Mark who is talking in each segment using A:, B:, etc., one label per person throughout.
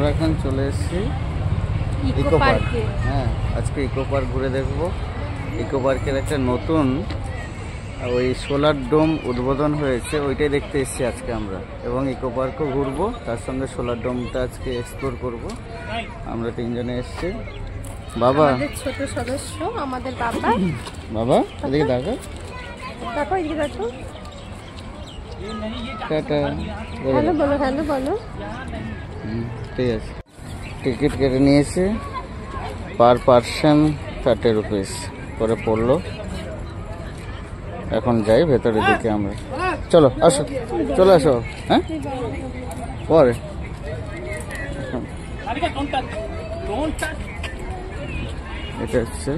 A: আমরা এখন চলে এসেছি ইকো পার্কে। হ্যাঁ, আজকে ইকো পার্ক ঘুরে দেখবো। ইকো পার্কের একটা নতুন ওই সোলার ডোম উদ্বোধন হয়েছে, ওইটাই দেখতে এসেছি আজকে আমরা। এবং ইকো পার্কও ঘুরবো, তার সঙ্গে সোলার ডোমটা আজকে এক্সপ্লোর করব। আমরা তিনজনে এসেছি। বাবা
B: ছোট সদস্য আমাদের বাবা।
A: বাবা এদিকে দেখো,
B: দেখো এদিকে দেখো।
A: টাটা
B: হ্যালো বলো, হ্যালো বলো।
A: ঠিক আছে, টিকিট কেটে নিয়েছে, পার পার্সন 30 রুপিস করে পড়লো। এখন যাই ভেতরের দিকে আমরা। চলো আসো, চলে আসো। হ্যাঁ পরে এটা হচ্ছে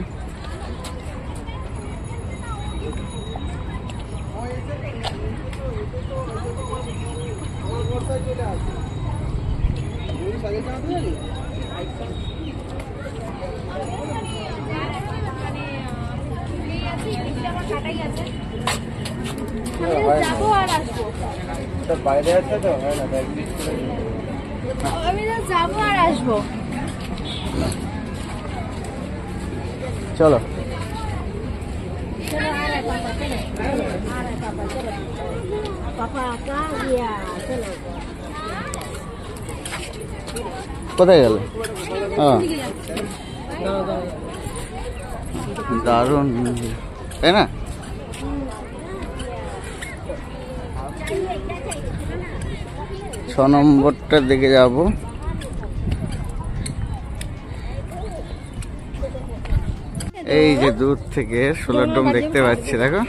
A: বাইরে আছে তো,
B: আমি যাবো আর আসবো।
A: চলো কোথায় গেল? দারুণ তাই না? 6 নম্বরটার দিকে যাব। এই যে দূর থেকে সোলার ডোম দেখতে পাচ্ছি, দেখো।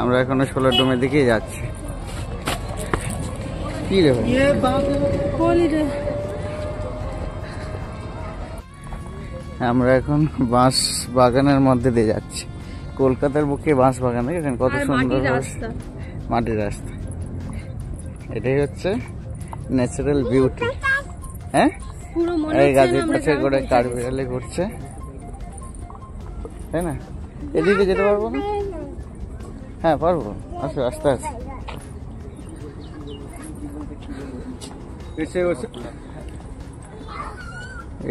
A: আমরা এখন সোলার ডোমের দিকেই যাচ্ছি। কি রে ভাই, আমরা এখন বাঁশ বাগানের মধ্যে দিয়ে যাচ্ছি। কলকাতার বুকে বাঁশ বাগান, দেখেছেন কত সুন্দর মাটির রাস্তা। এটাই হচ্ছে ন্যাচারাল বিউটি। হ্যাঁ, এই গাছের পাশে করে কাঠবিড়ালি করছে, তাই না? এদিকে যেতে পারবো না? হ্যাঁ পারবো, আসো, রাস্তা আছে।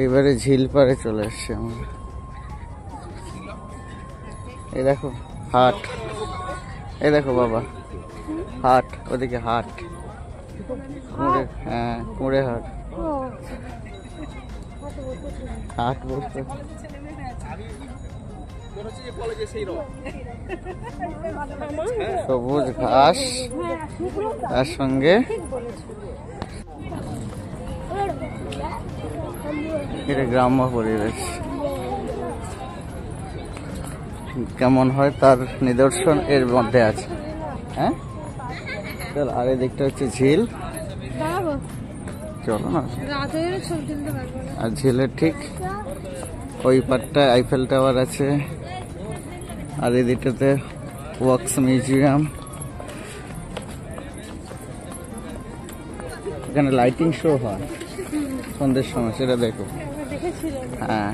A: এবারে ঝিল পাড়ে চলে এসছি আমরা। এই দেখো হাট, এই দেখো বাবা হাট, ওদিকে হাট, হ্যাঁ কুড়ে হাট, হাট বলতে সবুজ ঘাস, তার সঙ্গে এটা গ্রাম্য পরিবেশ কেমন হয় তার নিদর্শন এর মধ্যে আছে। হ্যাঁ চল, আর এই দিকটা হচ্ছে ঝিল। চলো না, আর ঝিলের ঠিক ওই পাটটা আইফেল টাওয়ার আছে, আর এই দিকটাতে ওয়াক্স মিউজিয়াম। এখানে লাইটিং শো হয় সন্ধ্যের সময়, সেটা দেখো। হ্যাঁ,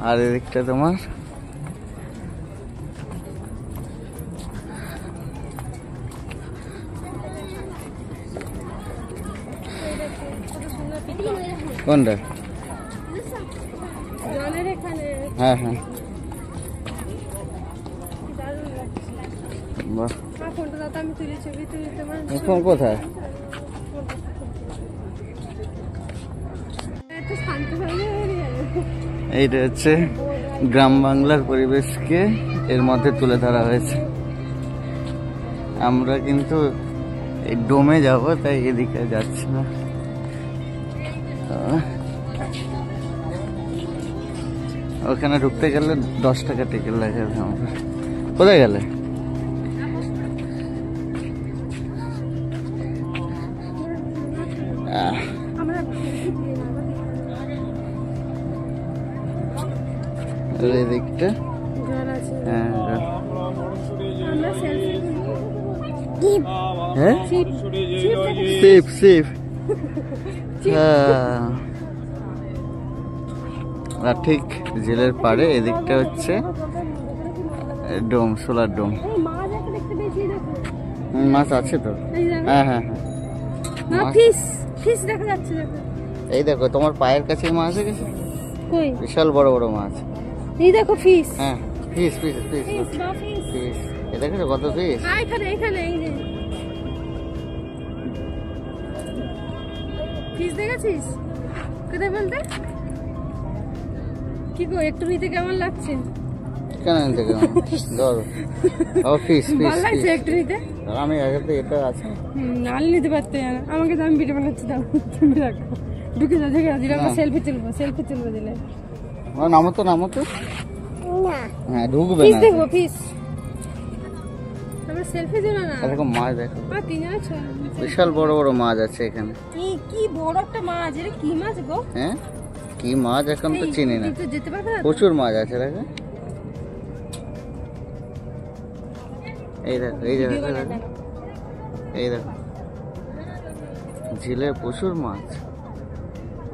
A: আর এদিকটা তোমার কোনটা? হ্যাঁ হ্যাঁ, ফোন কোথায়? এইটা হচ্ছে গ্রাম বাংলার পরিবেশকে এর মধ্যে তুলে ধরা হয়েছে। আমরা কিন্তু এই ডোমে যাব, তাই এদিকে যাচ্ছি না। ওখানে ঢুকতে গেলে 10 টাকা টিকিট লাগে। আমরা কোথায় গেলে? এদিকটা হ্যাঁ, সেফ সেফ। আর ঠিক জেলের পাড়ে এদিকটা হচ্ছে ডোম, সোলার ডোম। মাছ আছে তো? হ্যাঁ হ্যাঁ হ্যাঁ,
B: ফিশ দেখা যাচ্ছে, দেখো।
A: এই দেখো তোমার পায়ের কাছে মাছ এসে গেছে,
B: কই?
A: বিশাল বড় বড় মাছ।
B: এই দেখো ফিশ।
A: হ্যাঁ ফিশ ফিশ ফিশ
B: ফিশ বা ফিশ।
A: ফিশ, এই দেখো কত ফিশ।
B: হ্যাঁ এখানে এখানে এই যে ফিশ দেখেছিস? কোথায় বলতে? কি গো একটু নিতে কেমন লাগছে?
A: কেন নিতে কেমন? ধরো ও ফিশ ফিশ
B: ভালো লাগছে একটু নিতে।
A: আমি আগে তো এটা আছে
B: নাল নিতে পারতে না আমাকে, তো আমি ভিডিও বানাচ্ছি, দাও তুমি রাখো। ঢুকে যা ঢুকে দিলে আমরা সেলফি তুলবো দিলে।
A: নামো তো না। হ্যাঁ ঢুকবে
B: ফিশ
A: না।
B: দেখবো ফিশ, আমরা সেলফি দিল না।
A: এরকম মাছ দেখো,
B: তিনজনে
A: বিশাল বড় বড় মাছ আছে এখানে।
B: কি বড় একটা মাছ, এটা কি মাছ গো?
A: হ্যাঁ কি মাছ এখন তো চিনি না,
B: যেতে পারবে না?
A: প্রচুর মাছ আছে দেখো। এই দেখো এই দেখো ঝিলে প্রচুর মাছ,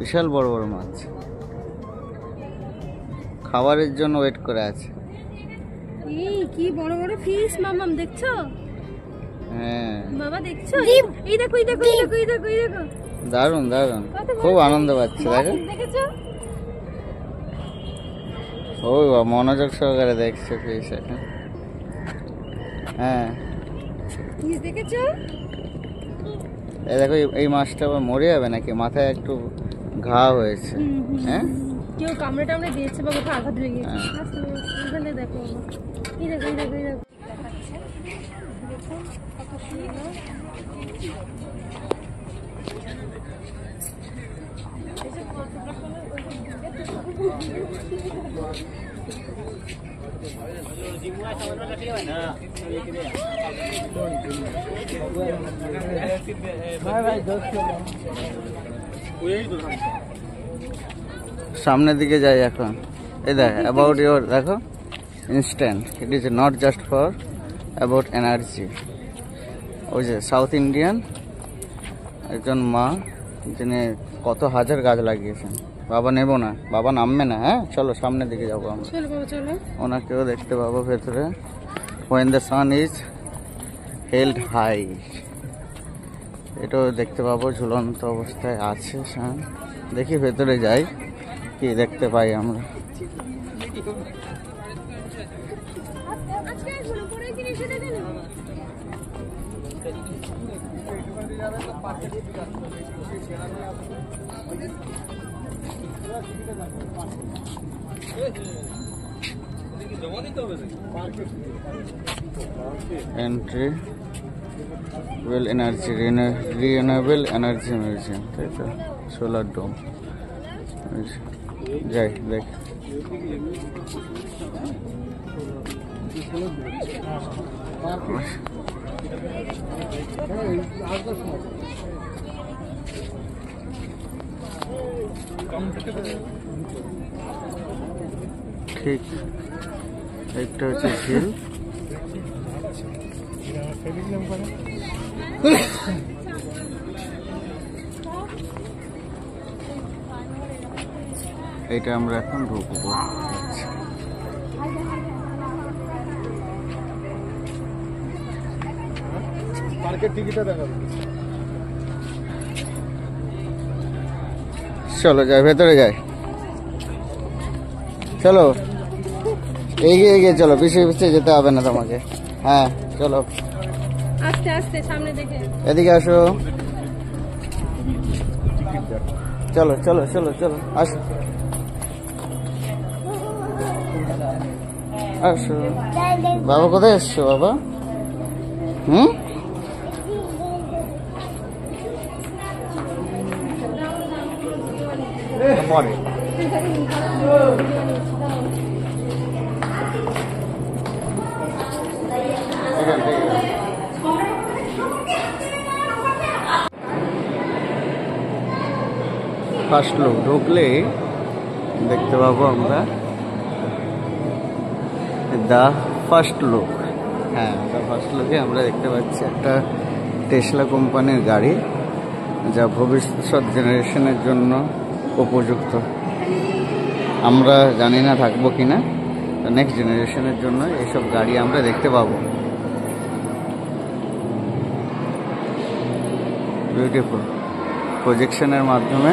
A: বিশাল বড় বড় মাছ, খাবারের জন্য ওয়েট করে আছে।
B: এই কি বড় বড় ফিশ মামাম, দেখছো?
A: হ্যাঁ
B: বাবা দেখছো? এই দেখো
A: দারুন দারুন, খুব আনন্দ পাচ্ছে দেখো।
B: দেখেছো?
A: ও মনোযোগ সহকারে দেখছে ফিশ এখন। হ্যাঁ
B: ফিশ দেখেছো?
A: এই দেখো এই মাছটা আবার মরে যাবে নাকি, মাথায় একটু ঘা হয়েছে। হ্যাঁ
B: কেউ কামড়ে টামড়ে দিয়েছে বা কোথাও আঘাত লেগে গেছে। এখানে দেখো এই দেখো
A: সামনের দিকে যাই এখন। এই দেখ অ্যাবাউট ইউর, দেখো instant, it is not just for about energy. ওই যে সাউথ ইন্ডিয়ান একজন মা, যিনি কত হাজার গাছ লাগিয়েছেন। বাবা নেবো না, বাবা নামবে না। হ্যাঁ চলো সামনের দিকে যাবো আমরা, ওনাকেও দেখতে পাবো ভেতরে। when the sun is held high, এটাও দেখতে পাবো, ঝুলন্ত অবস্থায় আছে সান। দেখি ভেতরে যাই কি দেখতে পাই আমরা। Entry well energy, renewable energy museum, তাই তো, সোলার ডোম। যাই দেখ। ঠিক একটা হচ্ছে ঝিল, এটা আমরা এখন ঢুকবো। চলো যাই ভেতরে যাই, চলো এগিয়ে চলো, পিছিয়ে যেতে হবে না তোমাকে। হ্যাঁ চলো
B: আস্তে আস্তে সামনে দেখে,
A: এদিকে আসো। চলো আসো আসো। বাবা কোথায় এসছো বাবা? পরে ফার্স্ট লুক ঢুকলে দেখতে পাবো আমরা দ্য ফার্স্ট লুক। হ্যাঁ দ্য ফার্স্ট লুকে আমরা দেখতে পাচ্ছি একটা টেসলা কোম্পানির গাড়ি, যা ভবিষ্যৎ জেনারেশনের জন্য উপযুক্ত। আমরা জানি না থাকবো কিনা, নেক্সট জেনারেশনের জন্য এইসব গাড়ি আমরা দেখতে পাবো। বিউটিফুল। প্রজেকশনের মাধ্যমে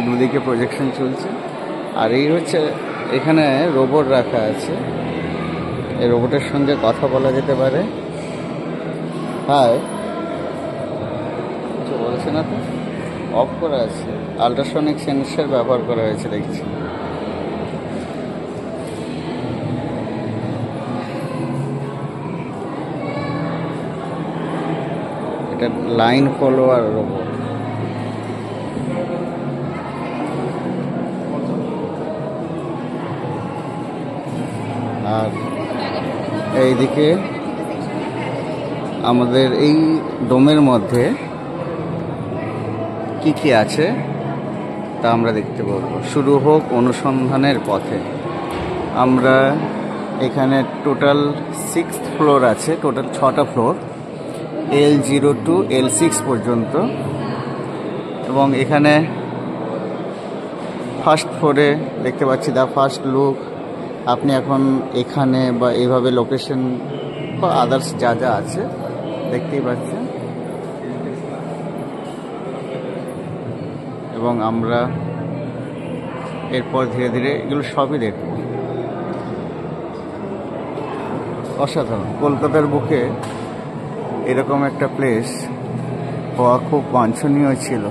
A: দুদিকে প্রজেকশন চলছে। আর এই হচ্ছে এখানে রোবট রাখা আছে, এই রোবটের সঙ্গে কথা বলা যেতে পারে। হ্যাঁ, কিছু বলছে না তো, অফ করা আছে। আল্ট্রাসনিক সেন্সর ব্যবহার করা হয়েছে দেখছি। এটা লাইন ফলোয়ার রোবট। আর এইদিকে আমাদের এই ডোমের মধ্যে কি কি আছে তা আমরা দেখতে পাবো। শুরু হোক অনুসন্ধানের পথে। আমরা এখানে টোটাল 6th ফ্লোর আছে, টোটাল 6টা ফ্লোর, L0 to L6 পর্যন্ত। এবং এখানে ফার্স্ট ফ্লোরে দেখতে পাচ্ছি দ্য ফার্স্ট লুক। আপনি এখন এখানে বা এইভাবে লোকেশন বা আদার্স যা যা আছে দেখতেই পাচ্ছেন। এবং আমরা এরপর ধীরে ধীরে এগুলো সবই দেখব। অসাধারণ। কলকাতার বুকে এরকম একটা প্লেস হওয়া খুব বাঞ্ছনীয় ছিল।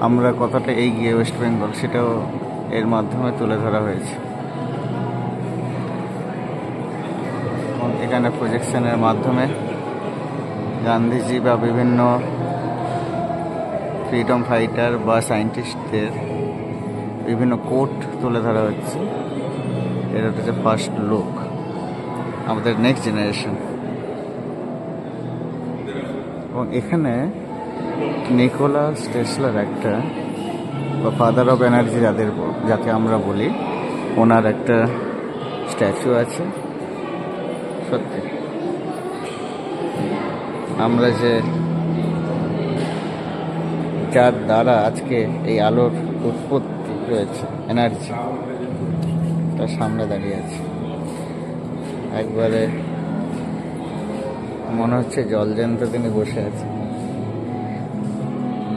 A: আমরা কতটা এগিয়ে ওয়েস্ট বেঙ্গল সেটাও এর মাধ্যমে তুলে ধরা হয়েছে। এখানে প্রজেকশনের মাধ্যমে গান্ধীজি বা বিভিন্ন ফ্রিডম ফাইটার বা সায়েন্টিস্টদের বিভিন্ন কোট তুলে ধরা হচ্ছে। এটা হচ্ছে ফার্স্ট লুক আমাদের নেক্সট জেনারেশন। এবং এখানে নিকোলাস টেসলার একটা বা ফাদার অফ এনার্জি যাকে আমরা বলি, ওনার একটা স্ট্যাচু আছে। সত্যি আমরা যে যার দ্বারা আজকে এই আলোর উৎপত্তি রয়েছে, এনার্জি, তার সামনে দাঁড়িয়ে আছে। একবারে মনে হচ্ছে জলজ্যান্ত তিনি বসে আছে।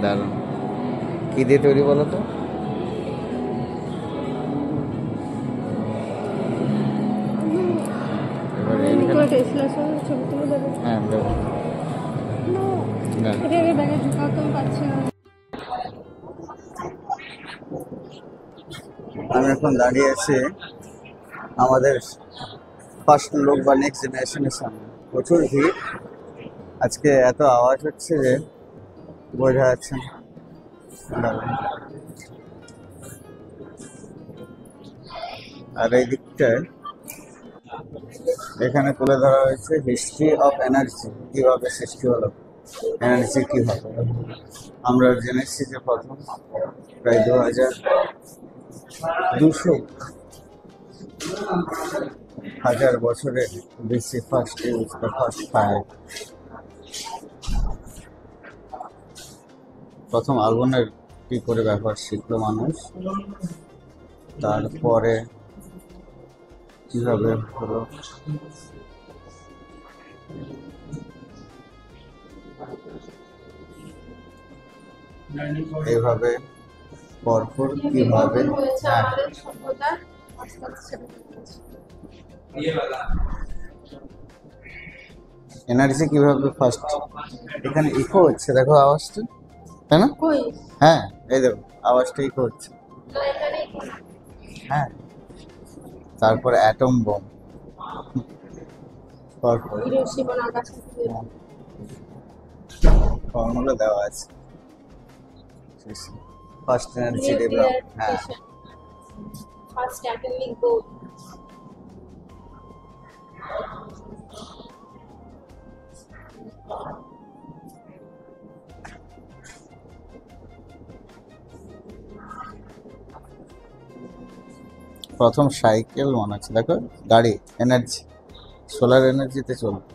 A: দারুণ। কি দিয়ে তৈরি বলো তো? হ্যাঁ, আমি এখন দাঁড়িয়ে আছি আমাদের ফার্স্ট লোক বা নেক্সট জেনারেশনের সামনে। প্রচুর ভিড় আজকে, এত আওয়াজ হচ্ছে যে বোঝা যাচ্ছে না। আর এই দিকটায় এখানে তুলে ধরা হয়েছে হিস্ট্রি অফ এনার্জি, কিভাবে সৃষ্টি হলো, এনার্জি কিভাবে। আমরা জেনেছি যে প্রথম প্রায় 2200 বছরের বেশি ফার্স্ট ইউজ বা ফার্স্ট ফায়ার, প্রথম আগুনের কি করে ব্যবহার শিখলো মানুষ, তারপরে কিভাবে হলো এইভাবে পরপর কিভাবে এনার্জি কিভাবে ফার্স্ট। এখানে ইকো হচ্ছে, দেখো আওয়াজটা, তাই না? হ্যাঁ, এই দেখো আওয়াজটা ইকো হচ্ছে। হ্যাঁ, তারপর অ্যাটম বোম, ফর্মুলা দেওয়া আছে। First energy develop. হ্যাঁ, ফার্স্ট অ্যাটমিক বোম। প্রথম সাইকেল মনে হচ্ছে, দেখো গাড়ি, এনার্জি, সোলার এনার্জিতে চলবে।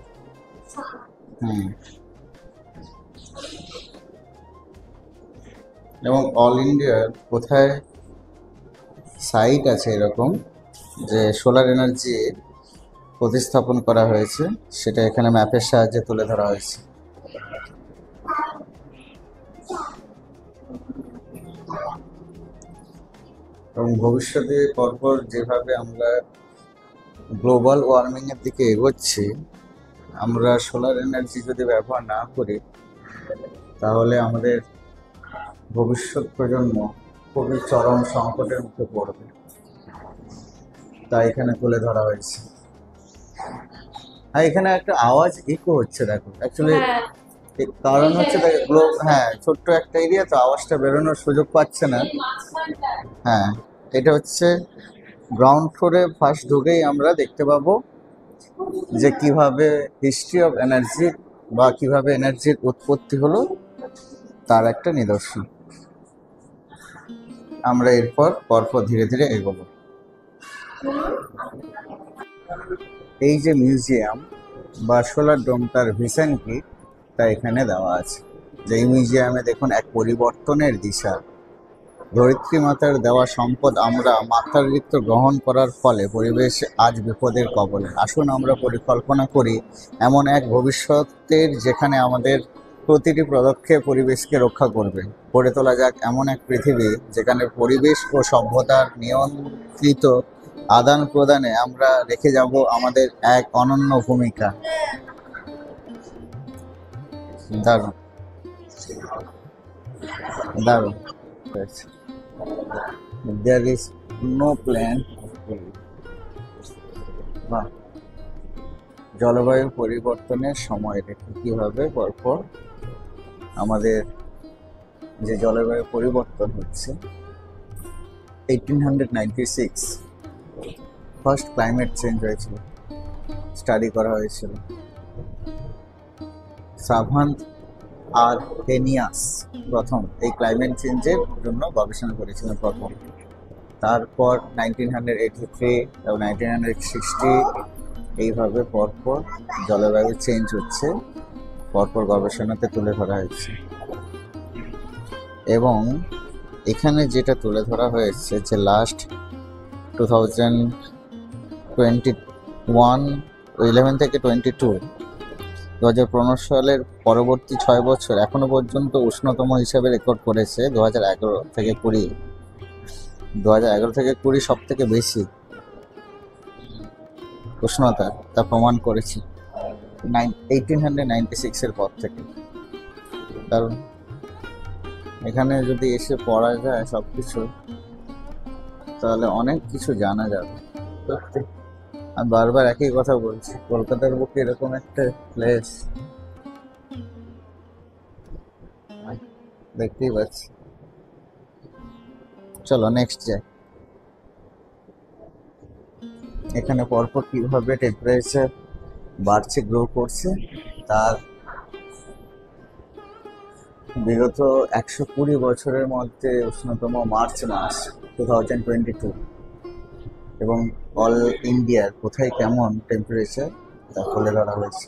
A: এবং অল ইন্ডিয়ার কোথায় সাইট আছে এরকম যে সোলার এনার্জি প্রতিস্থাপন করা হয়েছে, সেটা এখানে ম্যাপের সাহায্যে তুলে ধরা হয়েছে। এবং ভবিষ্যতে পরপর যেভাবে আমরা গ্লোবাল ওয়ার্মিং এর দিকে এগোচ্ছি, আমরা সোলার এনার্জি যদি ব্যবহার না করি তাহলে আমাদের ভবিষ্যৎ প্রজন্ম খুবই চরম সংকটের মুখে পড়বে। তাই এখানে তুলে ধরা হয়েছে। আর এখানে একটা আওয়াজ ইকো হচ্ছে, দেখো অ্যাকচুয়ালি কারণ হচ্ছে হ্যাঁ, ছোট্ট একটা এরিয়া তো আওয়াজটা বেরোনোর সুযোগ পাচ্ছে না। হ্যাঁ, এটা হচ্ছে গ্রাউন্ড ফ্লোরে ফার্স্ট ঢুকেই আমরা দেখতে পাবো যে কিভাবে হিস্ট্রি অফ এনার্জি বা কিভাবে এনার্জির উৎপত্তি হলো তার একটা নিদর্শন। আমরা এরপর পরপর ধীরে ধীরে এগোবো। এই যে মিউজিয়াম বা সোলার ডোমটার ভিশন কি তা এখানে দেওয়া আছে। যে এই মিউজিয়ামে দেখুন এক পরিবর্তনের দিশা। ধরিত্রী মাতার দেওয়া সম্পদ আমরা মাত্রাতিরিক্ত গ্রহণ করার ফলে পরিবেশ আজ বিপদের কবলে। আসুন আমরা পরিকল্পনা করি এমন এক ভবিষ্যতের যেখানে আমাদের প্রতিটি পদক্ষেপ পরিবেশকে রক্ষা করবে। গড়ে তোলা যাক এমন এক পৃথিবী যেখানে পরিবেশ ও সভ্যতার নিয়ন্ত্রিত আদান প্রদানে আমরা রেখে যাব আমাদের এক অনন্য ভূমিকা। দারুণ দারুণ। There is no plan. বাহ, জলবায়ু পরিবর্তনের সময় রেখে কিভাবে পরপর আমাদের যে জলবায়ু পরিবর্তন হচ্ছে। 1896 ফার্স্ট ক্লাইমেট চেঞ্জ হয়েছিল, স্টাডি করা হয়েছিল। সাভান্থ আর হেনিয়াস প্রথম এই ক্লাইমেট চেঞ্জের জন্য গবেষণা করেছিলেন প্রথম। তারপর 1983 এবং 1960 এইভাবে পরপর জলবায়ু চেঞ্জ হচ্ছে, পরপর গবেষণাতে তুলে ধরা হয়েছে। এবং এখানে যেটা তুলে ধরা হয়েছে যে লাস্ট 2011 থেকে 2015 সালের পরবর্তী 6 বছর এখনো পর্যন্ত উষ্ণতম হিসাবে রেকর্ড করেছে 2011 থেকে 20। 2011 থেকে 20 সব থেকে বেশি উষ্ণতা তা প্রমাণ করেছে 1896 এর পর থেকে। কারণ এখানে যদি এসে পড়া যায় সবকিছু তাহলে অনেক কিছু জানা যাবে। সত্যি আমি বারবার একই কথা বলছি, কলকাতার বুকে এরকম একটা প্লেস দেখতেই পাচ্ছি। চলো নেক্সট যাই। এখানে পরপর কিভাবে টেম্পারেচার বাড়ছে, গ্রো করছে তার বিগত 120 বছরের মধ্যে উষ্ণতম মার্চ মাস 2022 এবং অল ইন্ডিয়ার কোথায় কেমন টেম্পারেচার তা তুলে ধরা হয়েছে।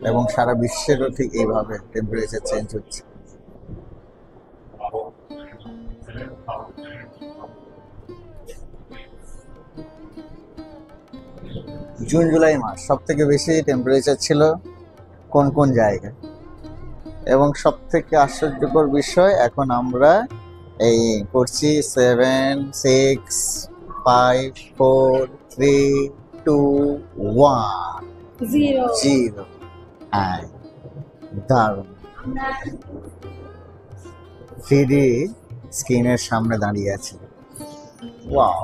A: এবং সারা বিশ্বেরও ঠিক এইভাবে টেম্পারেচার চেঞ্জ হচ্ছে। জুন জুলাই মাস সব থেকে বেশি টেম্পারেচার ছিল কোন কোন জায়গায়। এবং সব থেকে আশ্চর্যকর বিষয়, এখন আমরা এই করছি 7, 6, 5, 4, 3, 2, 1, 0। হ্যাঁ, দারুণ। 3D স্ক্রিনের সামনে দাঁড়িয়ে আছে। ওয়াও,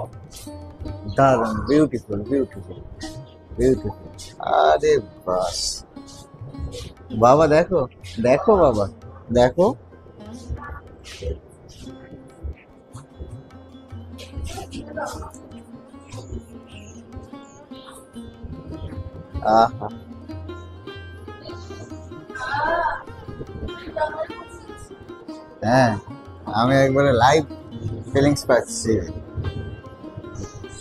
A: দারুণ, বিউটিফুল বিউটিফুল বিউটিফুল। আরে বাস বাবা, দেখো দেখো বাবা, দেখো আহা, হ্যাঁ আমি একবারে লাইভ ফিলিংস পাচ্ছি।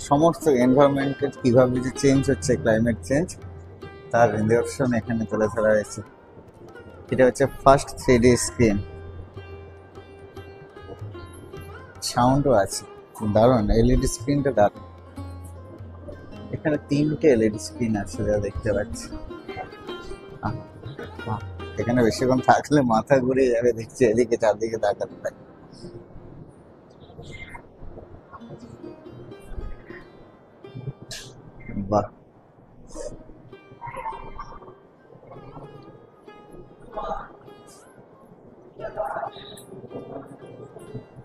A: সমস্ত এনভায়রনমেন্টের কিভাবে যে চেঞ্জ হচ্ছে, ক্লাইমেট চেঞ্জ তার নিদর্শন এখানে তুলে ধরা হয়েছে। এটা হচ্ছে ফার্স্ট 3D স্ক্রিন, সাউন্ডও আছে, দারুণ। এলইডি স্ক্রিনটা দারুণ। এখানে 3টে এলইডি স্ক্রিন আছে যা দেখতে পাচ্ছি। বাহ, এখানে বেশিক্ষণ থাকলে মাথা ঘুরে যাবে, দেখছি এদিকে চারদিকে তাকাতে থাকে। বাহ,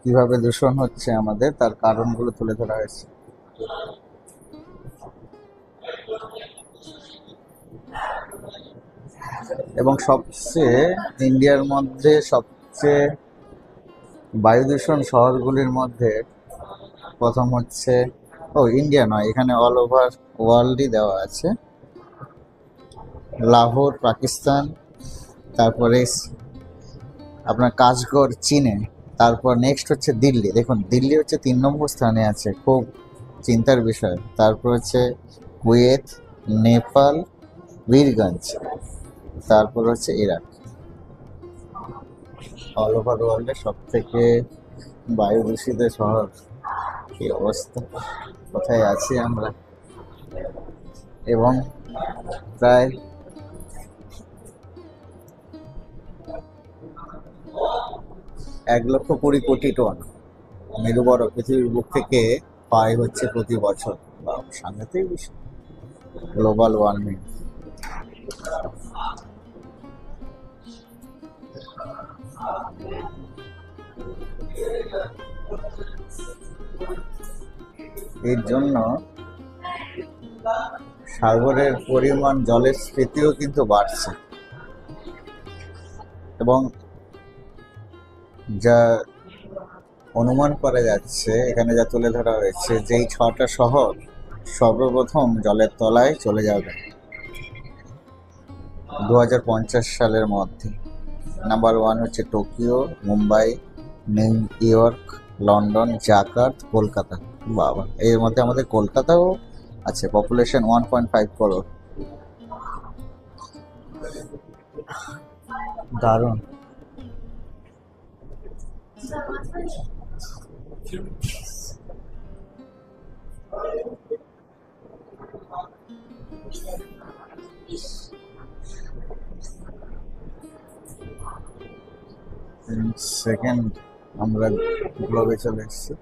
A: কিভাবে দূষণ হচ্ছে আমাদের তার কারণগুলো তুলে ধরা হয়েছে। এবং সবচেয়ে ইন্ডিয়ার মধ্যে সবচেয়ে বায়ু দূষণ শহরগুলির মধ্যে প্রথম হচ্ছে, ইন্ডিয়া নয়, এখানে অল ওভার ওয়ার্ল্ডই দেওয়া আছে। লাহোর পাকিস্তান, তারপরে আপনার কাশগড় চীনে, তারপর নেক্সট হচ্ছে দিল্লি। দেখুন দিল্লি হচ্ছে 3 নম্বর স্থানে আছে, খুব চিন্তার বিষয়। তারপর হচ্ছে কুয়েত, নেপাল, বীরগঞ্জ, তারপর হচ্ছে ইরাক। অল ওভার ওয়ার্ল্ডে সব থেকে বায়ু দূষিত শহর। কি অবস্থা, কোথায় আছি আমরা। এবং প্রায় 1,20,00,000 টন মেরুবরফ পৃথিবীর বুক থেকে ক্ষয় হচ্ছে প্রতি বছর। সাংঘাতিক বিষয়, গ্লোবাল ওয়ার্মিং। এর জন্য সাগরের পরিমাণ, জলের স্ফীতিও কিন্তু বাড়ছে। এবং যা অনুমান করা যাচ্ছে, এখানে যা তুলে ধরা হয়েছে, যে এই 6টা শহর সর্বপ্রথম জলের তলায় চলে যাবে 2050 সালের মধ্যে। নাম্বার 1 হচ্ছে Tokyo, Mumbai, new York, London, Jakarta, Kolkata. বাবা, এর মধ্যে আমাদের কলকাতাও আছে, পপুলেশন 1.5 করোড়। দারুণ। সেকেন্ড আমরা গ্লোবে চলে এসেছি।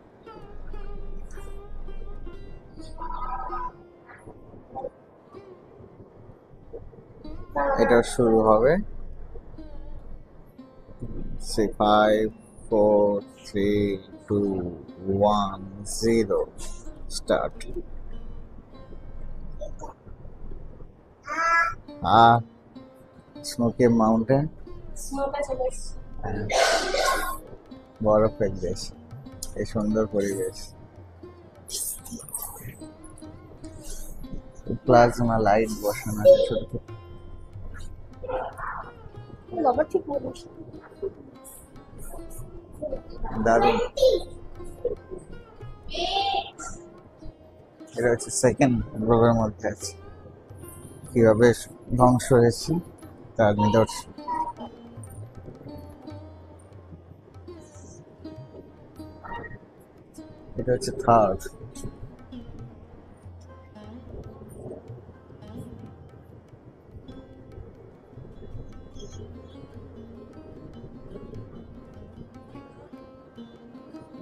A: এটা শুরু হবে 5, 4, 3, 2, 1, 0 স্টার্ট। স্নোকি মাউন্টেন, বরফের দেশ, এই সুন্দর পরিবেশ। প্লাজমা লাইট বসানো আছে ছোট ছোট। দারুণ। এটা হচ্ছে সেকেন্ড গ্লোবের মধ্যে আছে, কিভাবে ধ্বংস হয়েছে তার নিদর্শন। এটা হচ্ছে থার্ড।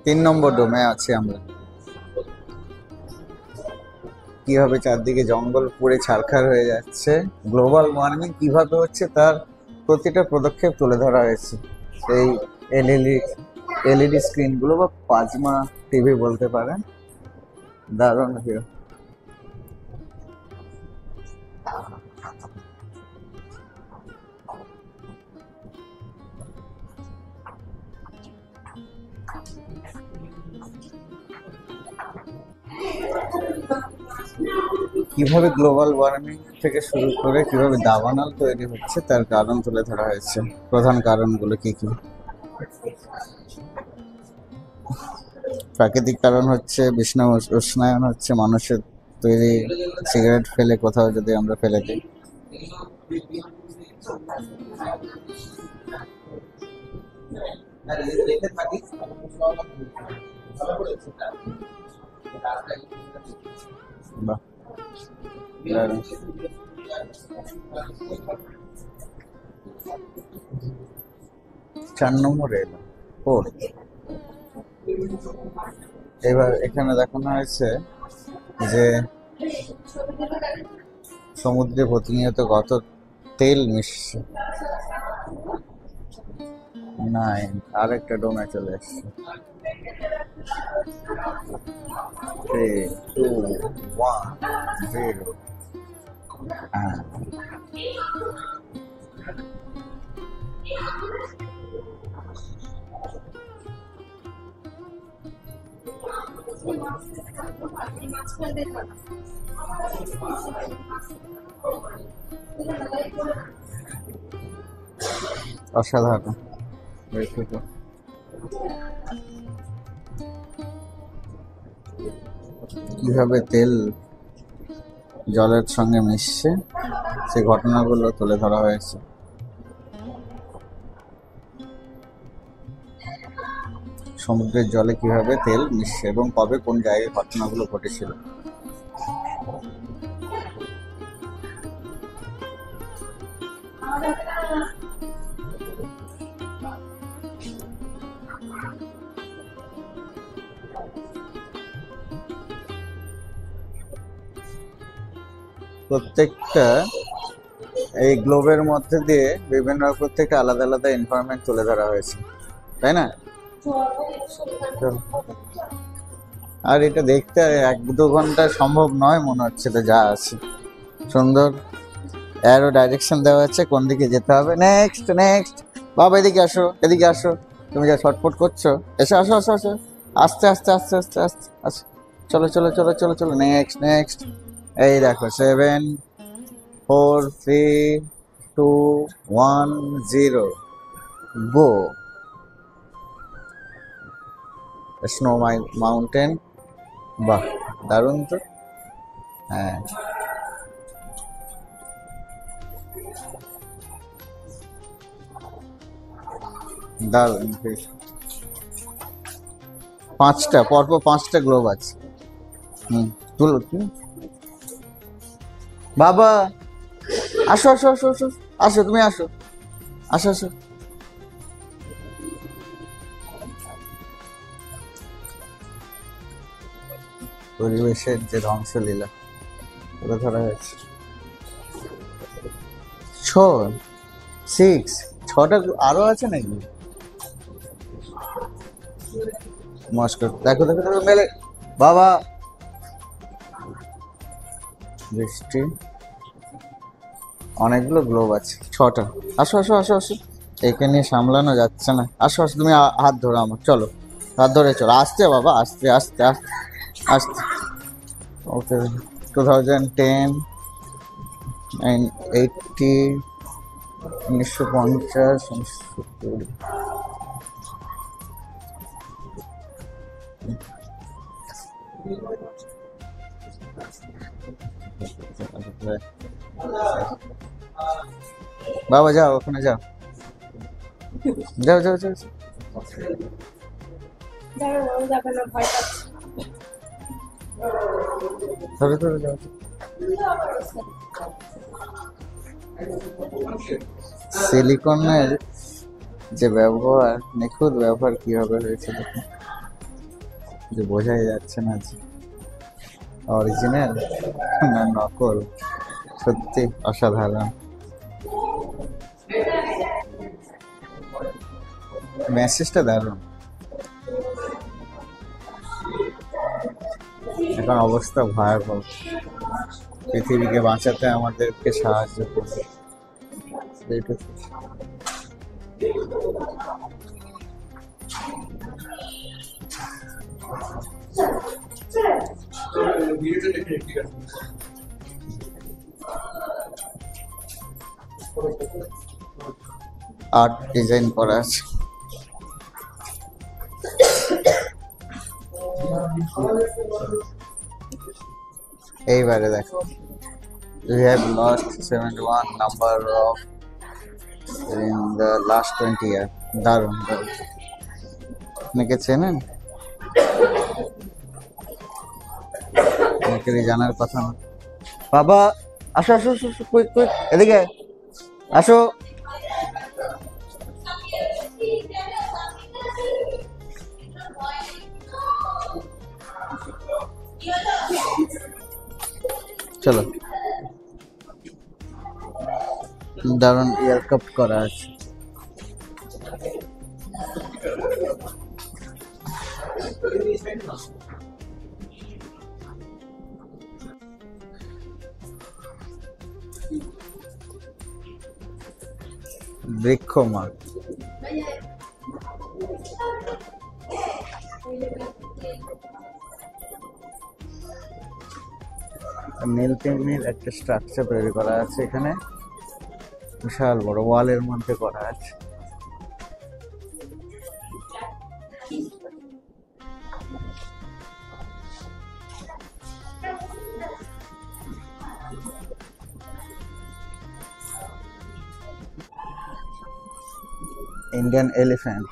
A: তিন নম্বর ডোমে আছি আমরা। কিভাবে চারদিকে জঙ্গল পুড়ে ছারখার হয়ে যাচ্ছে, গ্লোবাল ওয়ার্মিং কিভাবে হচ্ছে তার প্রতিটা পদক্ষেপ তুলে ধরা হয়েছে এই এলইডি স্ক্রিনগুলো বা প্লাজমা টিভি বলতে পারেন। দারুণ ভিউ। কিভাবে গ্লোবাল ওয়ার্মিং থেকে শুরু করে কিভাবে দাবানল তৈরি হচ্ছে তার কারণ তুলে ধরা হয়েছে। প্রধান কারণগুলো কি কি? প্রাকৃতিক কারণ হচ্ছে উষ্ণায়ন হচ্ছে মানুষের তৈরি সিগারেট ফেলে কোথাও যদি আমরা ফেলে দিই। বাহ, 4 নম্বরে এলাম, 4। এবার এখানে দেখানো হয়েছে যে সমুদ্রে প্রতিনিয়ত কত তেল মিশছে। 9, আরেকটা ডোমে চলে এসছে। 3, 2, 1, 0। হ্যাঁ, অসাধারণ। কিভাবে তেল জলের সঙ্গে মিশছে সেই ঘটনাগুলো তুলে ধরা হয়েছে। সমুদ্রের জলে কিভাবে তেল মিশছে এবং কবে কোন জায়গায় ঘটনাগুলো ঘটেছিল। প্রত্যেকটা এই গ্লোবের মধ্যে দিয়ে বিভিন্ন প্রত্যেকটা আলাদা আলাদা এনভায়রনমেন্ট তুলে ধরা হয়েছে, তাই না? আর এটা দেখতে 1-2 ঘন্টা সম্ভব নয় মনে হচ্ছে। তো যা আছে সুন্দর অ্যারো ডাইরেকশন দেওয়া আছে কোন দিকে যেতে হবে। নেক্সট নেক্সট, বাবা এদিকে আসো, এদিকে আসো। তুমি যা ছটফট করছো, এসো আসো আসো আসো, আস্তে আস্তে আস্তে আস্তে আস্তে আস্তে, চলো চলো চলো চলো চলো। নেক্সট নেক্সট, এই দেখো 7, 4, 3, 2, 1, 0, গো। স্নো মাউন্টেন, বাহ দারুণ তো। হ্যাঁ, দারুণ। 5টা পরপর 5টা গ্লোব আছে। তুলো কি বাবা, আসো আসো আসো আসো আসো, তুমি আসো আসো আসো। পরিবেশের যে ধ্বংসলীলা তুলে ধরা হয়েছে। 6 আরো আছে নাকি? মস্কো, দেখো দেখো দেখো মেলে বাবা, বৃষ্টি, অনেকগুলো গ্লোব আছে। 6টা। আসো আসো আসো আসো, একে নিয়ে সামলানো যাচ্ছে না। আসো আসো, তুমি হাত ধরো আমার, চলো হাত ধরে চলো। আসতে বাবা, আস্তে আস্তে আস্তে আস্তে। ওকে, 2010, 80, 1950, 1970। বাবা যাও, ওখানে যাও, যাও যাও যাও। ধরে ধরে যাও। সিলিকনের যে ব্যবহার, নিখুঁত ব্যবহার কিভাবে হয়েছে দেখুন, যে বোঝাই যাচ্ছে না যে অরিজিনাল না নকল। সত্যি অসাধারণ। মেসেজটা দারুণ। এখন অবস্থা ভয়াবহ, পৃথিবীকে বাঁচাতে আমাদেরকে সাহায্য করবে। আর্ট ডিজাইন করা আছে। এইবারে দেখো, we have lost 71 number of in the last 20 years. দারুণ দারুণ। আপনাকে চেনেন? আমাকে জানার কথা না। বাবা আসো আসো আসো, কুইক কুইক এদিকে আসো। চলো, দারুণ ইয়ার কাপ করা আছে। বৃক্ষমাল, নীলতিমির একটা স্ট্রাকচার তৈরি করা আছে এখানে, বিশাল বড় ওয়ালের মধ্যে করা আছে। ইন্ডিয়ান এলিফ্যান্ট,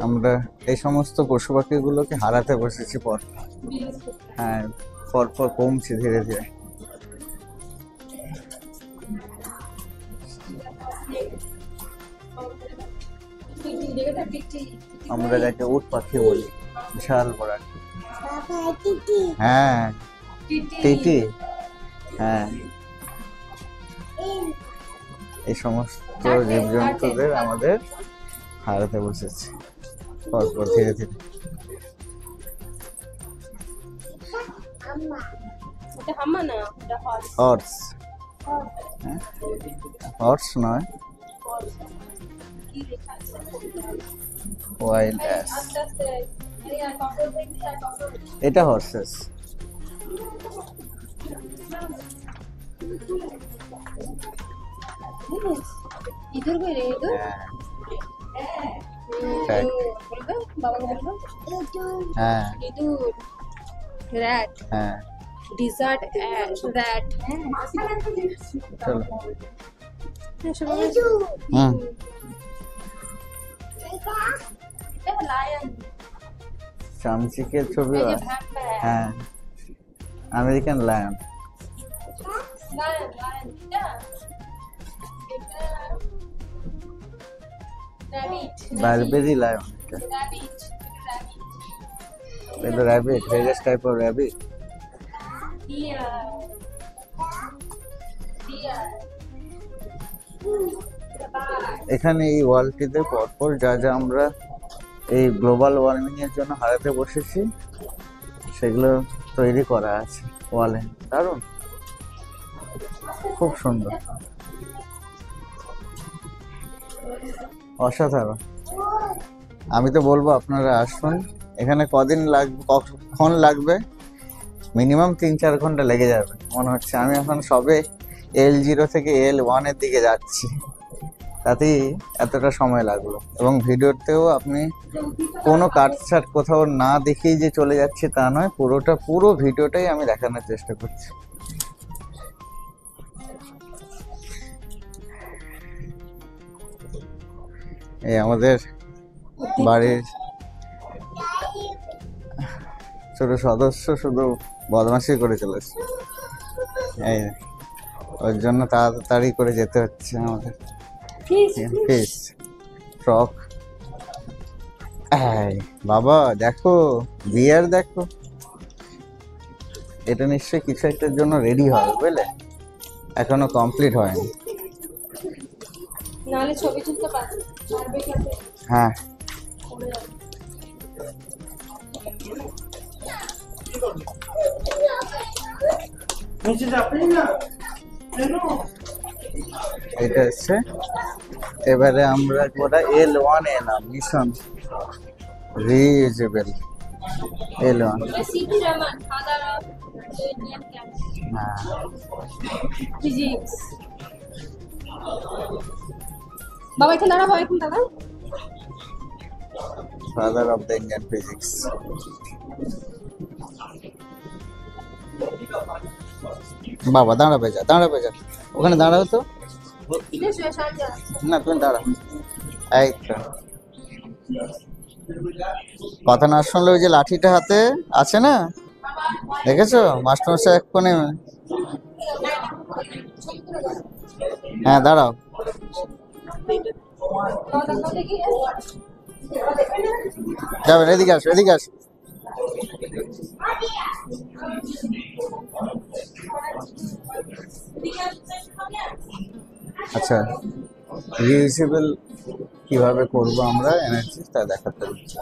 A: আমরা এই সমস্ত পশু পাখিগুলোকে হারাতে বসেছি পর, হ্যাঁ পরপর কমছে ধীরে ধীরে। আমরা যাকে উট পাখি বলি, বিশাল বড়। হ্যাঁ টিটি, হ্যাঁ এই সমস্ত জীবজন্তুদের আমাদের হারাতে বসেছে পরপর ধীরে ধীরে। হর্স, হর্স নয়, ওয়াইল্ড অ্যাস, এটা হর্সেস।
B: इधर कोई रहे इधर बोलबे बाबा को बोलबे
A: हां
B: इधर रैट
A: हां
B: डिजर्ट रैट
A: चलो
B: এটা লায়ন
A: চামচিকের ছবি, হ্যাঁ আমেরিকান লায়ন,
B: লায়ন এটা
A: বারবেরি লায়ন, এটা rabbit, various type of rabbit. এখানে এই ওয়ালটিতে পরপর যা যা আমরা এই গ্লোবাল ওয়ার্মিং এর জন্য হারাতে বসেছি সেগুলো তৈরি করা আছে ওয়ালে, দারুণ, খুব সুন্দর, অসাধারণ। আমি তো বলবো আপনারা আসুন, এখানে কদিন লাগবে, কখন লাগবে, মিনিমাম 3-4 ঘন্টা লেগে যাবে মনে হচ্ছে। আমি এখন সবে L0 থেকে L1 এর দিকে যাচ্ছি, তাতেই এতটা সময় লাগলো। এবং ভিডিওতেও আপনি কোনো কাটছাট কোথাও না দেখেই যে চলে যাচ্ছে তা নয়, পুরো ভিডিওটাই আমি দেখানোর চেষ্টা করছি। এই আমাদের বাড়ির ছোট সদস্য শুধু বদমাশি করে চলেছে, এই ওর জন্য তাড়াতাড়ি করে যেতে হচ্ছে আমাদের। ফিশ ফ্রক, বাবা দেখো বিয়ার, দেখো এটা নিশ্চয়ই কিছু একটার জন্য রেডি হবে বুঝলে, এখনো কমপ্লিট হয়নি।
B: নালে ছবি তুলতে পারবে কাছে,
A: হ্যাঁ
C: নিচে যাবেই না কেন?
A: এটা হচ্ছে, এবারে আমরা ওটা L1 এলাম, mission reusable L1।
B: City Rahman father of Indian physics. বাবা এখানে দাঁড়াবো, এখন দাদা,
A: father of the Indian physics. বাবা দাঁড়াবে যা, ওখানে দাঁড়াও তো, না তুমি দাঁড়াও, এই তো কথা না শুনলে ওই যে লাঠিটা হাতে আছে না, দেখেছো মাস্টারমশাই এক্ষুনি হ্যাঁ দাঁড়াও, যাবেন, এদিকে আসো, এদিকে আসো। আচ্ছা, রিউজেবল কিভাবে করব আমরা এনার্জি তা দেখাতে হচ্ছে।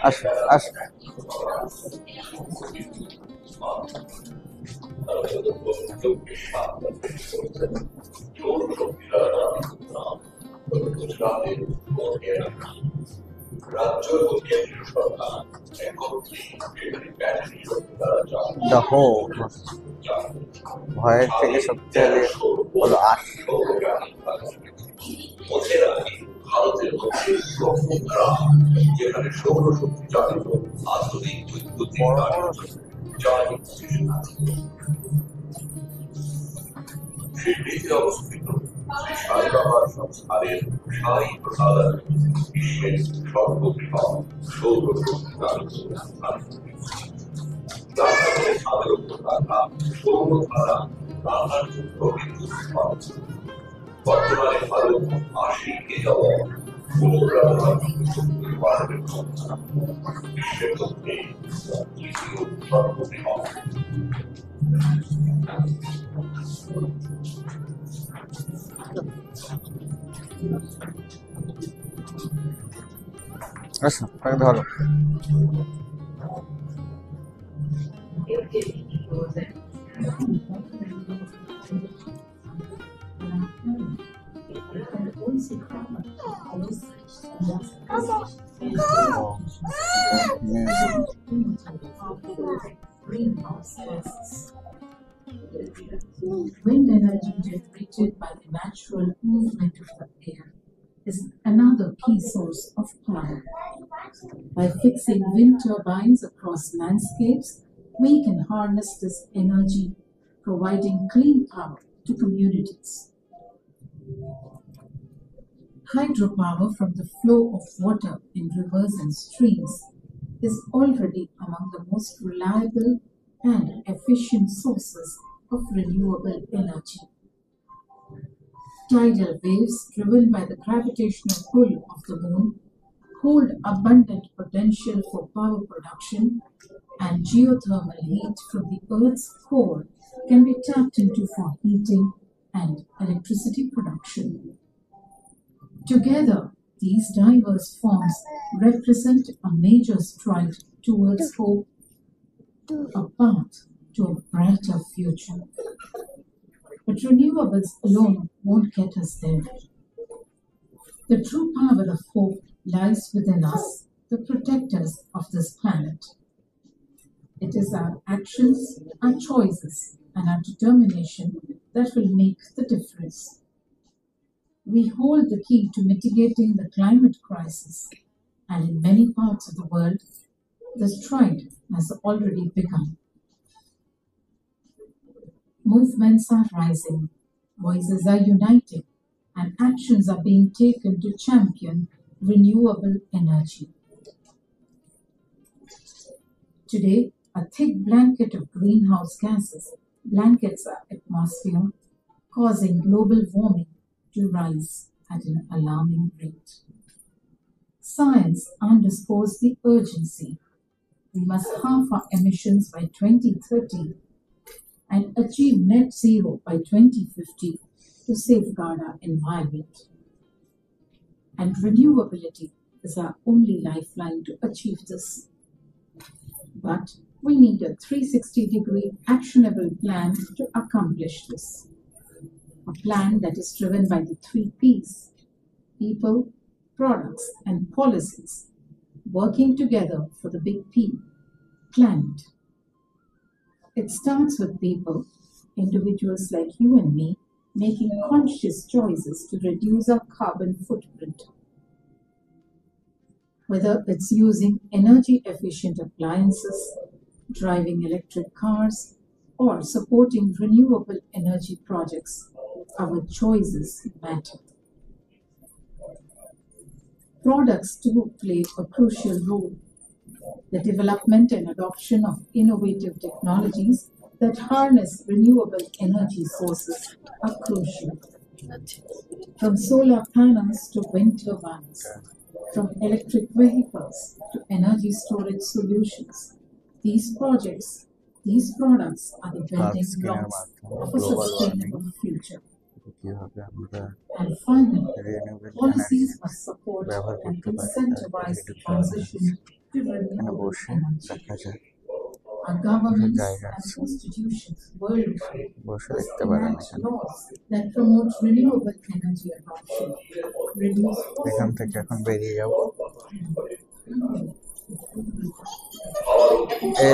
A: আসো আসো। দেখো, ভয়ের থেকে শক্তিশালী হলো আশ। ভারতের যেখানে সৌরশক্তি চালিত আধুনিক বৈদ্যুতিক শিল্পীতে অবস্থিত শ্রী সাই বাবার সংস্থানের সাই প্রসাদ বিশ্বের সর্ববৃহৎ সৌরশক্তি চালিত স্থান। বর্তমানে ভারত ৮০ গিগাওয়াট পুনর্ব্যবহার বাড়ানোর ক্ষমতা বিশ্বের মধ্যে তৃতীয় সর্ববৃহৎ। আচ্ছা, ধরো।
D: Wind energy generated by the natural movement of the air is another key source of power. By fixing wind turbines across landscapes, we can harness this energy, providing clean power to communities. Hydropower from the flow of water in rivers and streams is already among the most reliable and efficient sources of renewable energy. Tidal waves driven by the gravitational pull of the moon hold abundant potential for power production, and geothermal heat from the Earth's core can be tapped into for heating and electricity production. Together, these diverse forms represent a major stride towards hope, a path to a brighter future. But renewables alone won't get us there. The true power of hope lies within us, the protectors of this planet. It is our actions, our choices, and our determination that will make the difference. We hold the key to mitigating the climate crisis, and in many parts of the world, the stride has already begun. Movements are rising, voices are uniting, and actions are being taken to champion renewable energy. Today, a thick blanket of greenhouse gases blankets our atmosphere, causing global warming to rise at an alarming rate. Science underscores the urgency. We must halve our emissions by 2030 and achieve net zero by 2050 to safeguard our environment. And renewability is our only lifeline to achieve this. But we need a 360-degree actionable plan to accomplish this. A plan that is driven by the 3 Ps: people, products, and policies, working together for the big P, planet. It starts with people, individuals like you and me, making conscious choices to reduce our carbon footprint. Whether it's using energy-efficient appliances, driving electric cars, or supporting renewable energy projects, our choices matter. Products too play a crucial role. The development and adoption of innovative technologies that harness renewable energy sources are crucial. From solar panels to wind turbines, from electric vehicles to energy storage solutions, these products are the building blocks of a sustainable future. And finally, policies must support and incentivize the transition to renewable energy. Our governments and institutions worldwide must enact laws that promote renewable energy adoption, reduce
A: এখান থেকে এখন বেরিয়ে যাব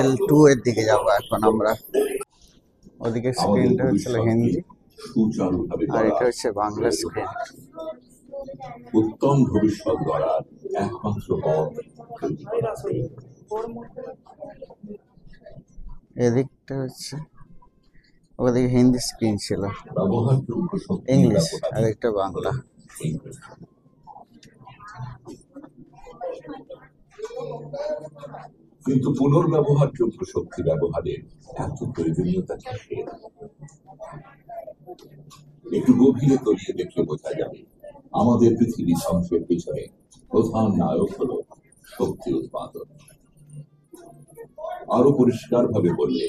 A: L2 এর দিকে যাব এখন আমরা। ওদিকে স্ক্রিনটা হচ্ছিল হিন্দি আর এটা হচ্ছে বাংলা স্ক্রিন।
E: উত্তম ভবিষ্যৎ গড়ার একমাত্র পথ
A: এদিকটা হচ্ছে ওদিকে হিন্দি স্ক্রিন ছিল, ইংলিশ আর একটা বাংলা।
E: কিন্তু পুনর্ব্যবহারযোগ্য শক্তি ব্যবহারের এত প্রয়োজনীয়তা কিসের? একটু গভীরে তলিয়ে দেখলে বোঝা যাবে আমাদের পৃথিবী ধ্বংসের পিছনে প্রধান নায়ক হল শক্তি উৎপাদন। আরো পরিষ্কার ভাবে বললে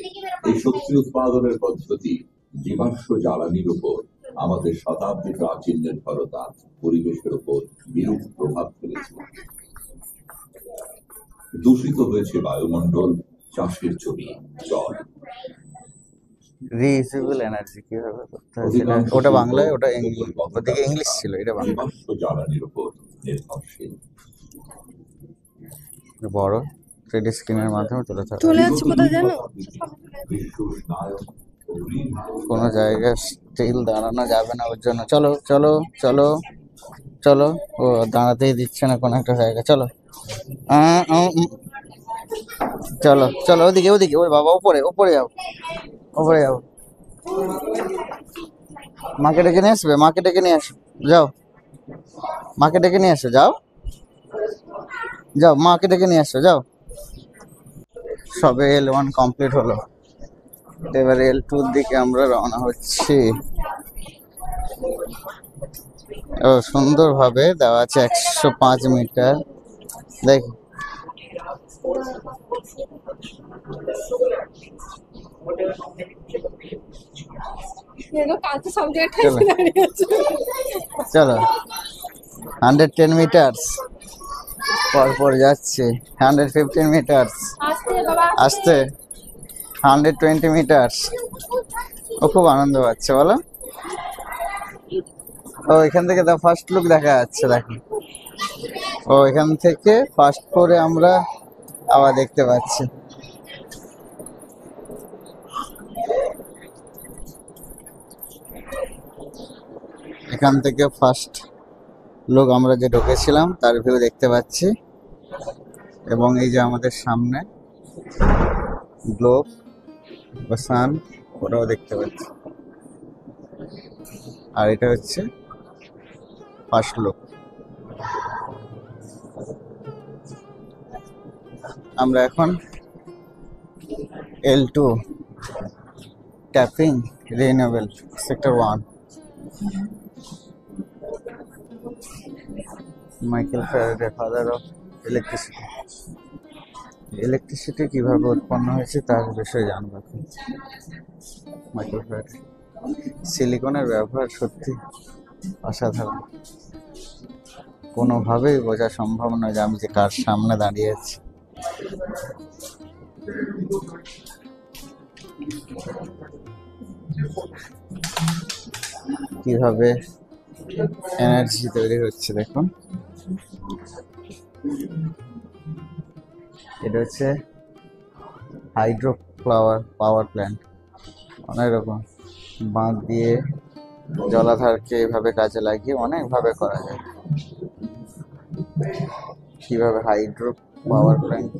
E: এই শক্তি উৎপাদনের পদ্ধতি জীবাশ্ম জ্বালানির উপর আমাদের শতাব্দী প্রাচীন নির্ভরতা পরিবেশের উপর বিরূপ প্রভাব ফেলেছে। দূষিত হয়েছে বায়ুমণ্ডল, চাষের জমি, জল।
A: রিইউজেবল এনার্জি কিভাবে করতে হয় ওটা বাংলায়, ওটা ওদিকে ইংলিশ ছিল, এটা বাংলা।
E: জীবাশ্ম জ্বালানির উপর নির্ভরশীল।
A: বড় 3D স্ক্রিনের মাধ্যমে
B: চলে যাচ্ছে কোথায় জানো?
A: কোনো জায়গায় স্টিল দাঁড়ানো যাবে না ওর জন্য। চলো চলো চলো চলো, ও দাঁড়াতেই দিচ্ছে না কোনো একটা জায়গা। চলো চলো চলো ওদিকে ওদিকে, ওর বাবা উপরে উপরে যাও, উপরে যাও। মাকে ডেকে নিয়ে আসবে, মাকে ডেকে নিয়ে আসো, যাও মাকে ডেকে নিয়ে আসো, যাও যাও মাকে ডেকে নিয়ে আসো, যাও। সবে L1 কমপ্লিট হলো, এবার L2 দিকে আমরা রওনা হচ্ছি। ও সুন্দরভাবে দেওয়া আছে 105 মিটার। দেখ চলো 110 মিটার পরপর যাচ্ছে, 115 মিটার আসতে, 120 মিটার। ও খুব আনন্দ পাচ্ছে বলো। ও এখান থেকে ফার্স্ট লুক দেখা যাচ্ছে, দেখো ও এখান থেকে ফার্স্ট করে আমরা আবার দেখতে পাচ্ছি। এখান থেকে ফার্স্ট লোক আমরা যে ঢুকেছিলাম তার ভিউ দেখতে পাচ্ছি, এবং এই যে আমাদের সামনে গ্লোব বা সান, ওটাও দেখতে পাচ্ছি। আর এটা হচ্ছে ফার্স্ট লোক। আমরা এখন L2 tapping renewable sector 1। Michael Faraday, father of electricity. Electricity কিভাবে উৎপন্ন হয়েছে তার বিষয়ে জানবো। Michael Faraday. সিলিকনের ব্যবহার সত্যি অসাধারণ, কোনোভাবেই বোঝা সম্ভব নয় যে আমি যে কার সামনে দাঁড়িয়ে আছি। কিভাবে এনার্জি তৈরি হচ্ছে দেখুন। এটা হচ্ছে হাইড্রো পাওয়ার প্ল্যান্ট। অনেক রকম বাঁধ দিয়ে জলাধারকে এভাবে কাজে লাগিয়ে অনেকভাবে করা যায়। কিভাবে হাইড্রো পাওয়ার প্ল্যান্ট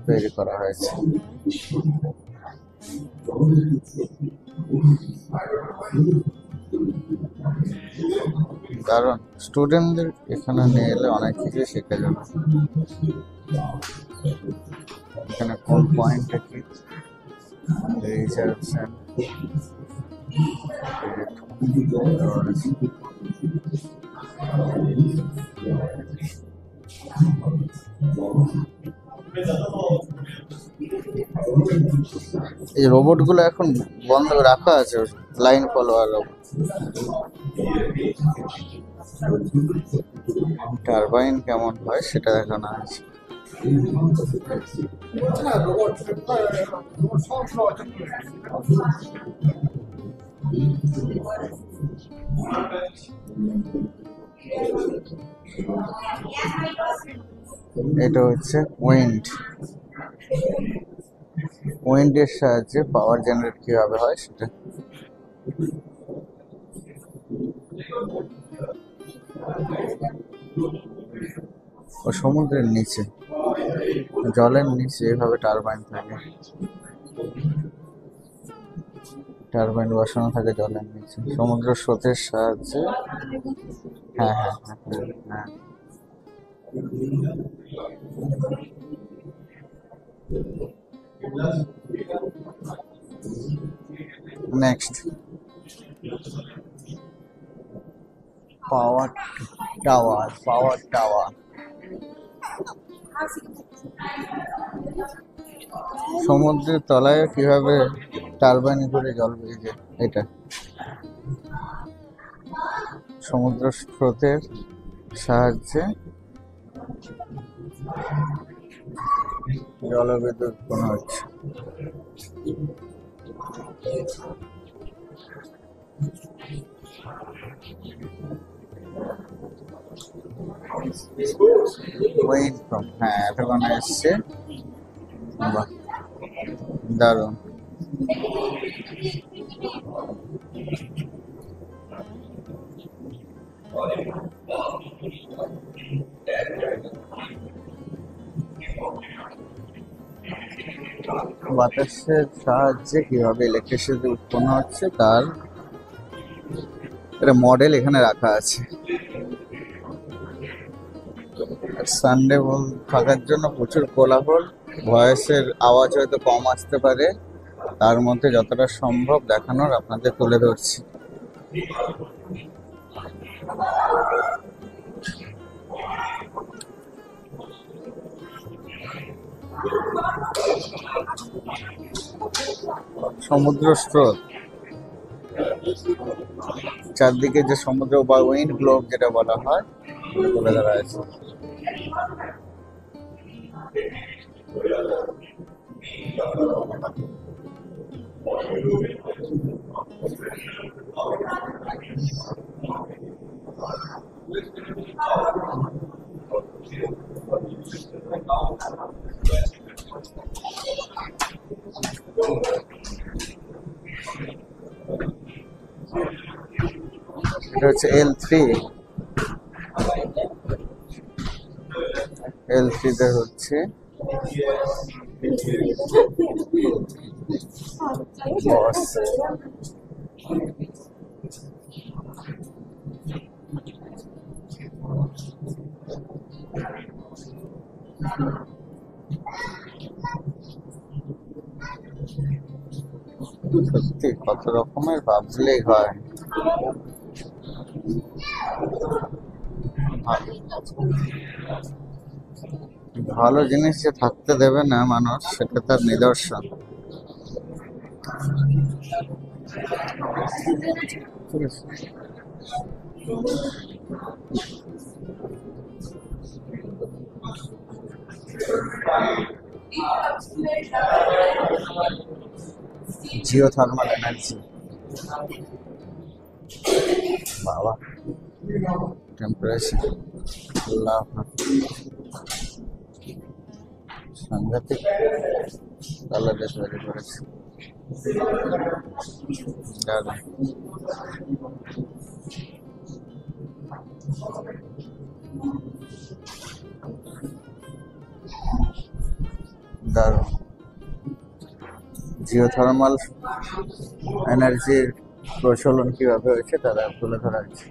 A: তৈরি করা হয়েছে। কারণ স্টুডেন্টদের এখানে নিয়ে এলে অনেক কিছু শেখা যাবে। এখানে কোন পয়েন্টে কি রিজার্ভেশন এই রোবট গুলো এখন বন্ধ রাখা আছে, লাইন ফলোয়ার রোবট। টারবাইন কেমন হয় সেটা দেখানো আছে। এটা হচ্ছে উইন্ড। উইন্ডের সাহায্যে পাওয়ার জেনারেট কিভাবে হয় সেটা। ও সমুদ্রের নিচে, জলের নিচে এভাবে টারবাইন থাকে, টারবাইন বসানো থাকে জলের নিচে সমুদ্র স্রোতের সাহায্যে। হ্যাঁ হ্যাঁ হ্যাঁ হ্যাঁ। নেক্সট পাওয়ার টাওয়ার। পাওয়ার টাওয়ার সমুদ্রের তলায় কিভাবে টারবাইন করে জল বেরিয়ে যায়, এটা সমুদ্র স্রোতের সাহায্যে জলবিদ্যুৎ উৎপন্ন হচ্ছে। হ্যাঁ এতক্ষণে এসছে, বাহ দারুণ। বাতাসের সাহায্যে কিভাবে ইলেকট্রিসিটি উৎপন্ন হচ্ছে তার একটা মডেল এখানে রাখা আছে। সানডে থাকার জন্য প্রচুর কোলাহল, ভয়েসের আওয়াজ হয়তো কম আসতে পারে, তার মধ্যে যতটা সম্ভব দেখানোর আপনাদের তুলে ধরছি। সমুদ্র স্রোত, চারদিকে যে সমুদ্র বা উইন্ড গ্লোব যেটা বলা হয় তুলে ধরা আছে। এটা হচ্ছে L3। L3 হচ্ছে বস। সত্যি কত রকমের ভাবলেই হয়। ভালো জিনিস যে থাকতে দেবে না মানুষ, সেটা তার নিদর্শন। জিওথার্মাল এনার্জি, বাবা টেম্পারেচার সাংঘাতিক কালারে তৈরি করেছে। দারুণ। জিওথার্মাল এনার্জির প্রচলন কিভাবে হয়েছে তারা তুলে ধরা হয়েছে।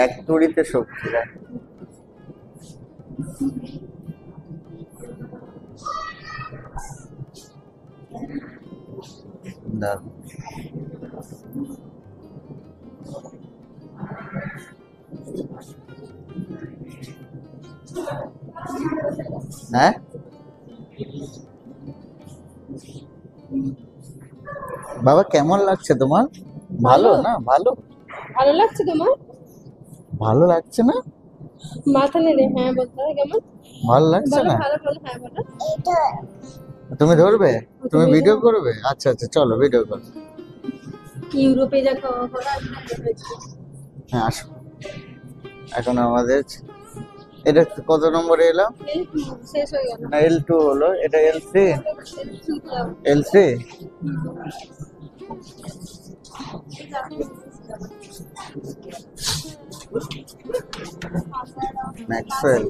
A: এক তড়িতে শক্তি, দারুণ। হ্যাঁ বাবা কেমন লাগছে তোমার? ভালো না? ভালো
B: ভালো লাগছে তোমার?
A: ভালো লাগছে না?
B: মাথা নেড়ে হ্যাঁ বলতে হবে। কেমন
A: ভালো লাগছে
B: বলো?
A: না?
B: ভালো বলো, হ্যাঁ বলো।
A: তুমি ধরবে? তুমি ভিডিও করবে? আচ্ছা আচ্ছা চলো ভিডিও করো।
B: ইউরোপে যা খাওয়া
A: হ্যাঁ আসো। এখন আমাদের এটা কত নম্বরে এলাম?
B: শেষ হয়ে গেল।
A: না L2 হলো, এটা L3। L3 Maxwell.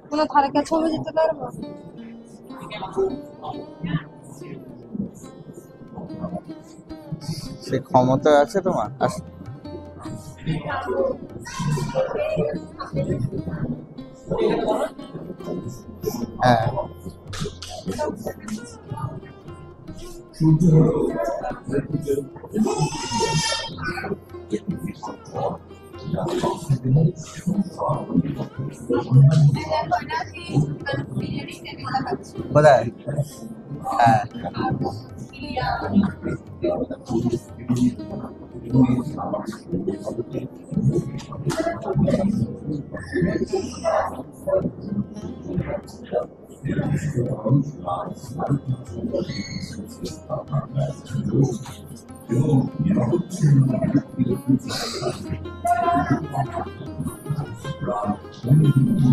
B: কোনো ধারে কাছে হবে যেতে পারবো?
A: সে ক্ষমতা আছে তোমার? হ্যাঁ কোথায়? হ্যাঁ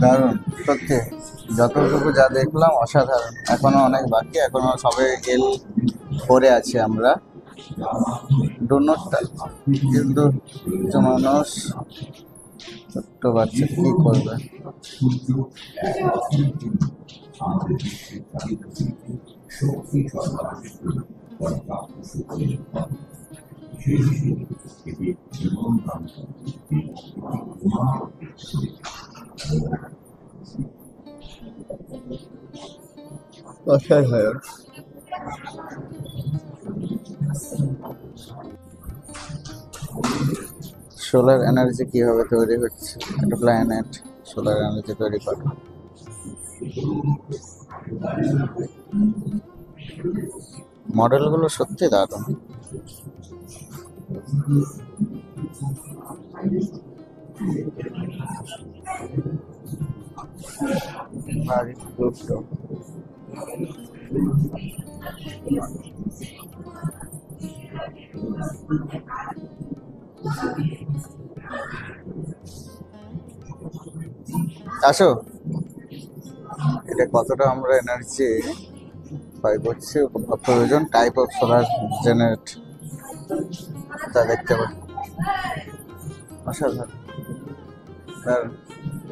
A: দারুণ সত্যি, যতটুকু যা দেখলাম অসাধারণ। এখনো অনেক বাকি, এখনো সবে L4-এ আছি আমরা। ডোনটটা কিন্তু কিছু মানুষ, ছোট্ট বাচ্চা কি করবে? অসাধারণ। সোলার এনার্জি কিভাবে তৈরি হচ্ছে, একটা প্ল্যানেট সোলার এনার্জি তৈরি করে। মডেলগুলো সত্যি দারুণ। আসো, এটা কতটা আমরা এনার্জি ক্ষয় করছি, প্রয়োজন টাইপ অফ সোলার জেনারেট তা দেখতে পাই। অসাধারণ। আর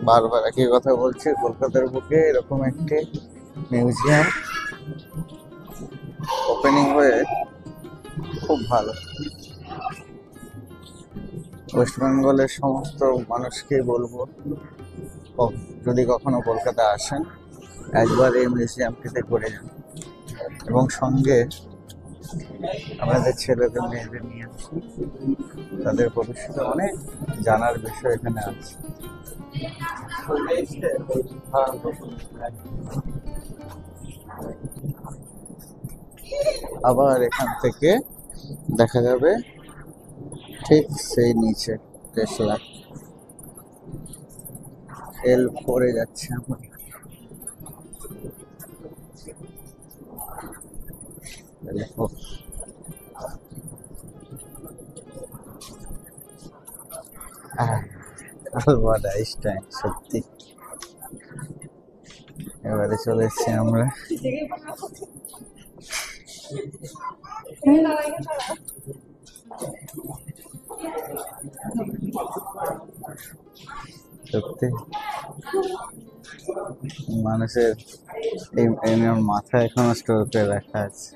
A: বারবার একই কথা বলছি, কলকাতার বুকে এরকম একটি মিউজিয়াম ওপেনিং হয়ে খুব ভালো। ওয়েস্ট বেঙ্গলের সমস্ত মানুষকে বলবো, যদি কখনো কলকাতা আসেন একবার এই মিউজিয়ামটিতে ঘুরে যান, এবং সঙ্গে আমাদের ছেলেদের মেয়েদের নিয়ে আসুন। তাদের ভবিষ্যতে অনেক জানার বিষয় এখানে আছে। আবার এখান থেকে দেখা যাবে ঠিক সেই নিচে টেসলা L4-এ যাচ্ছে আমরা। আলবার্ট আইনস্টাইন সত্যি। এবারে চলে এসছি আমরা সত্যি মানুষের এই মাথা এখনো স্টোর করে রাখা আছে।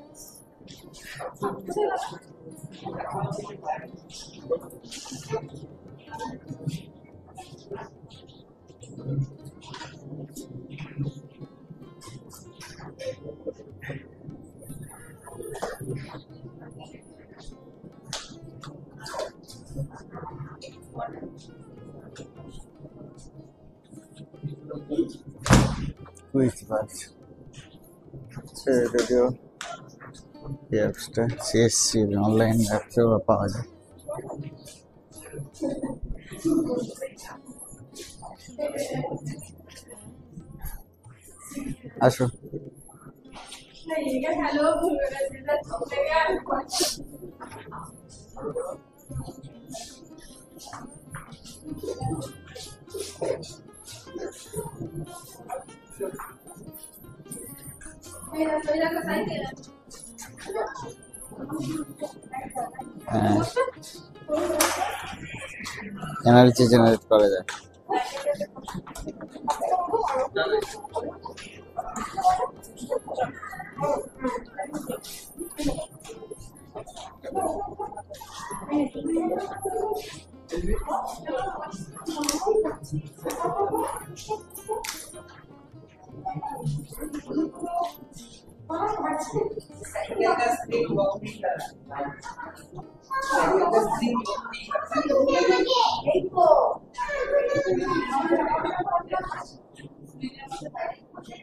A: বুঝতে পারছি যদিও এই অ্যাপসটা সিএসসি অনলাইন অ্যাপসেও পাওয়া যায়। আসো এনার্জি জেনারেট করা যায়।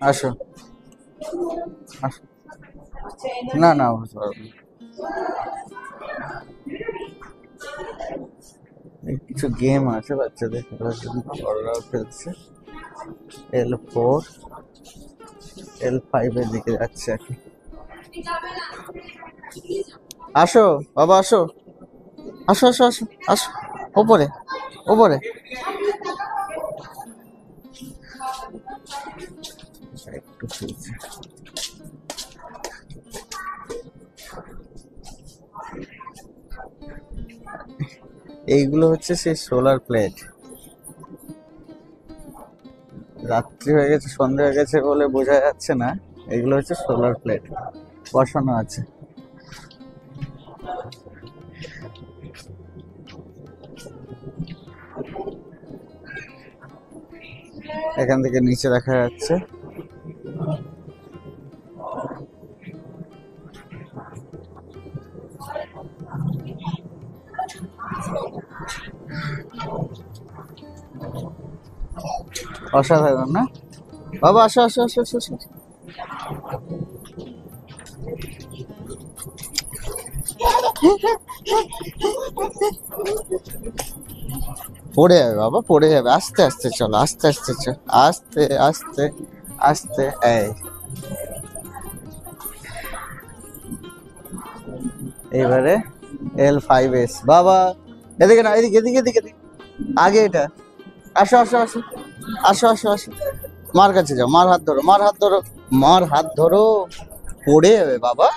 A: আসো আসো, না না বুঝতে পারবো না। কিছু গেম আছে বাচ্চাদের খেলার জন্য, বড়রাও খেলছে। L4 L5 এর দিকে যাচ্ছে আর কি। আসো বাবা আসো আসো আসো আসো আসো, ওপরে ওপরে। একটু খেলছে। এইগুলো হচ্ছে সেই সোলার প্লেট। রাত্রি হয়ে গেছে, সন্ধ্যা হয়ে গেছে বলে বোঝা যাচ্ছে না। এগুলো হচ্ছে সোলার প্লেট বসানো আছে। এখান থেকে নিচে দেখা যাচ্ছে। অসাধারণ না বাবা? আসো আসো আসো আসো আসো। পড়ে যাবে বাবা, পড়ে যাবে। আস্তে আস্তে চলো, আস্তে আস্তে চলো, আস্তে আস্তে আস্তে। এইবারে L5S। বাবা এদিকে না, এদিকে এদিকে এদিকে এদিকে, আগে এটা। আসো আসো আসো আসো আসো আসো, মার কাছে যাও, মার হাত ধরো, মার হাত ধরো, মার হাত ধরো। পড়ে যাবে বাবা।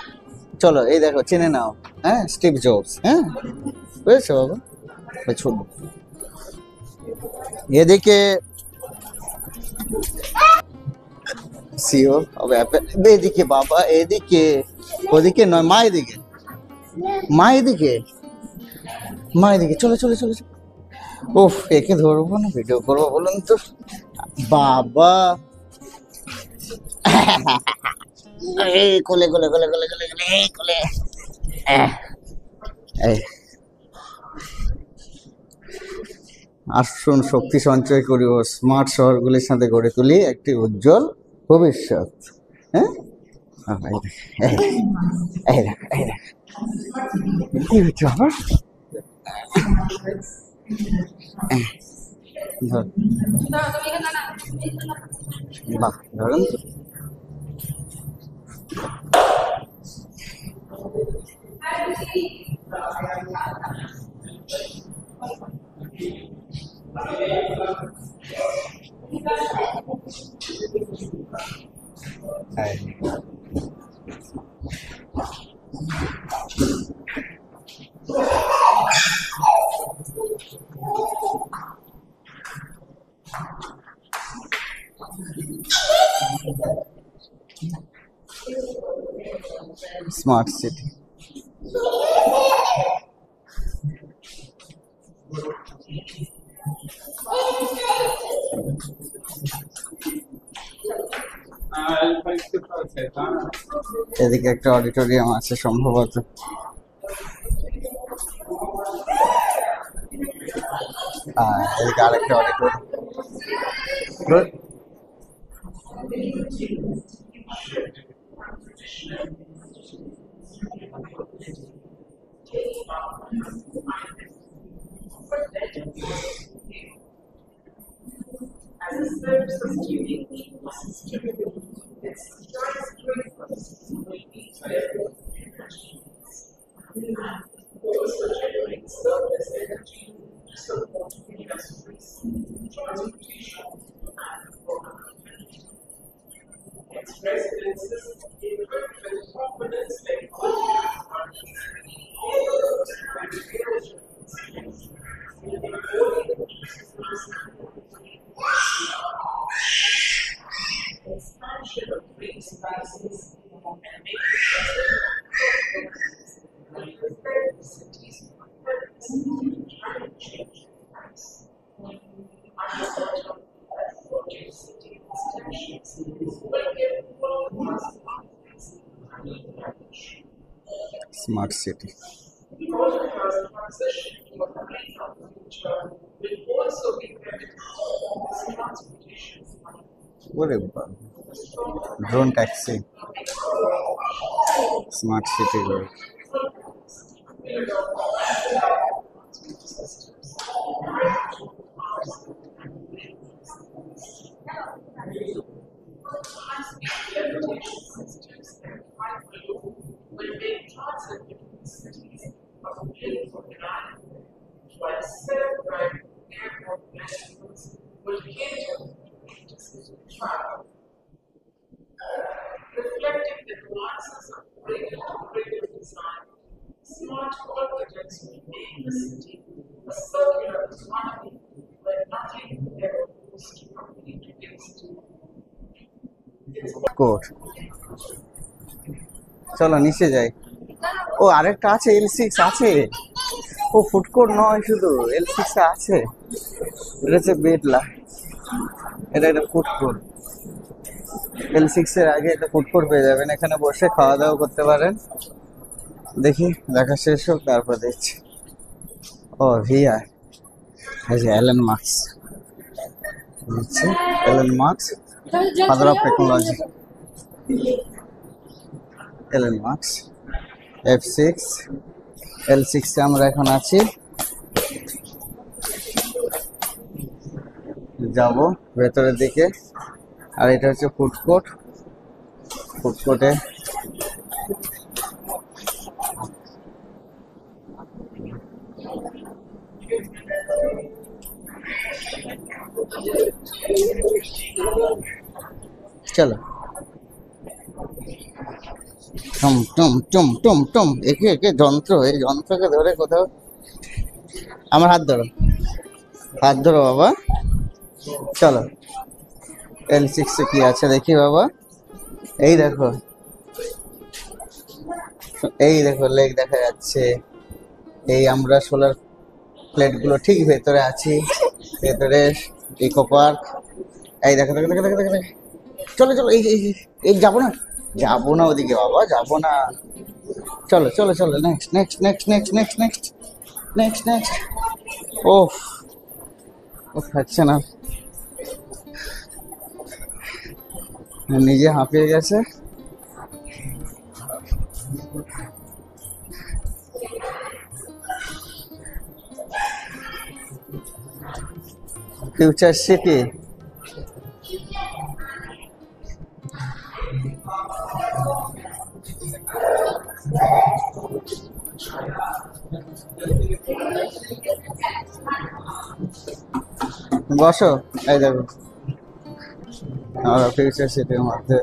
A: চলো এই দেখো, চিনে নাও। হ্যাঁ, স্টিভ জবস। হ্যাঁ বুঝেছো বাবা? ছোট এদিকে সিও হবে অ্যাপেল। এদিকে বাবা, এদিকে, ওদিকে নয়, মা এদিকে, মা এদিকে, মা এদিকে। চলো চলো চলো চলো। ওফ, একে ধরবো না ভিডিও করবো বলুন তো বাবা। এই কোলে কোলে কোলে কোলে কোলে কোলে, এই কোলে। আসুন শক্তি সঞ্চয় করি ও স্মার্ট শহরগুলির সাথে গড়ে তুলি একটি উজ্জ্বল ভবিষ্যৎ। হ্যাঁ, কি হচ্ছে আবার? বাহ, ধরেন তো। Smart city. এদিকে একটা অডিটোরিয়াম আছে সম্ভবত। এদিকে আরেকটা auditorium. Smart city. Drone taxi. Smart city road. Code চলো নিচে যাই। ও আরেকটা আছে, L6 আছে। ও ফুড কোর্ট নয় শুধু, L6 আছে। এটা হচ্ছে বেডলা, এটা একটা ফুড কোর্ট। L6 এর আগে একটা ফুড কোর্ট পেয়ে যাবেন, এখানে বসে খাওয়া দাওয়া করতে পারেন। দেখি দেখা শেষ হোক তারপর দেখছি। ও ভিআর, এই যে Elon marks, Elon marks father of technology. Elon marks F6 L6 এ আমরা এখন আছি, যাব ভেতরের দিকে। আর এটা হচ্ছে ফুড কোর্ট। ফুড কোর্টে চলো টুম টুম টুম টুম টুম, একে একে যন্ত্র, এই যন্ত্রকে ধরে কোথাও। আমার হাত ধরো, হাত ধরো বাবা। চলো L6 এ কি আছে দেখি বাবা। এই দেখো, এই দেখো লেক দেখা যাচ্ছে। এই আমরা সোলার প্লেট গুলো ঠিক ভেতরে আছি, ভেতরে ইকো পার্ক। এই দেখো দেখো দেখো দেখো দেখো, চলো চলো। এই যাবো না, যাবো না ওদিকে বাবা, যাবো না। চলো চলো চলো, next next next next next next next next. ওফ ওফ, হচ্ছে না, নিজে হাঁপিয়ে গেছে। ফিউচার সিটি, বসো। এই দেখো আমরা ফিউচার সিটির মধ্যে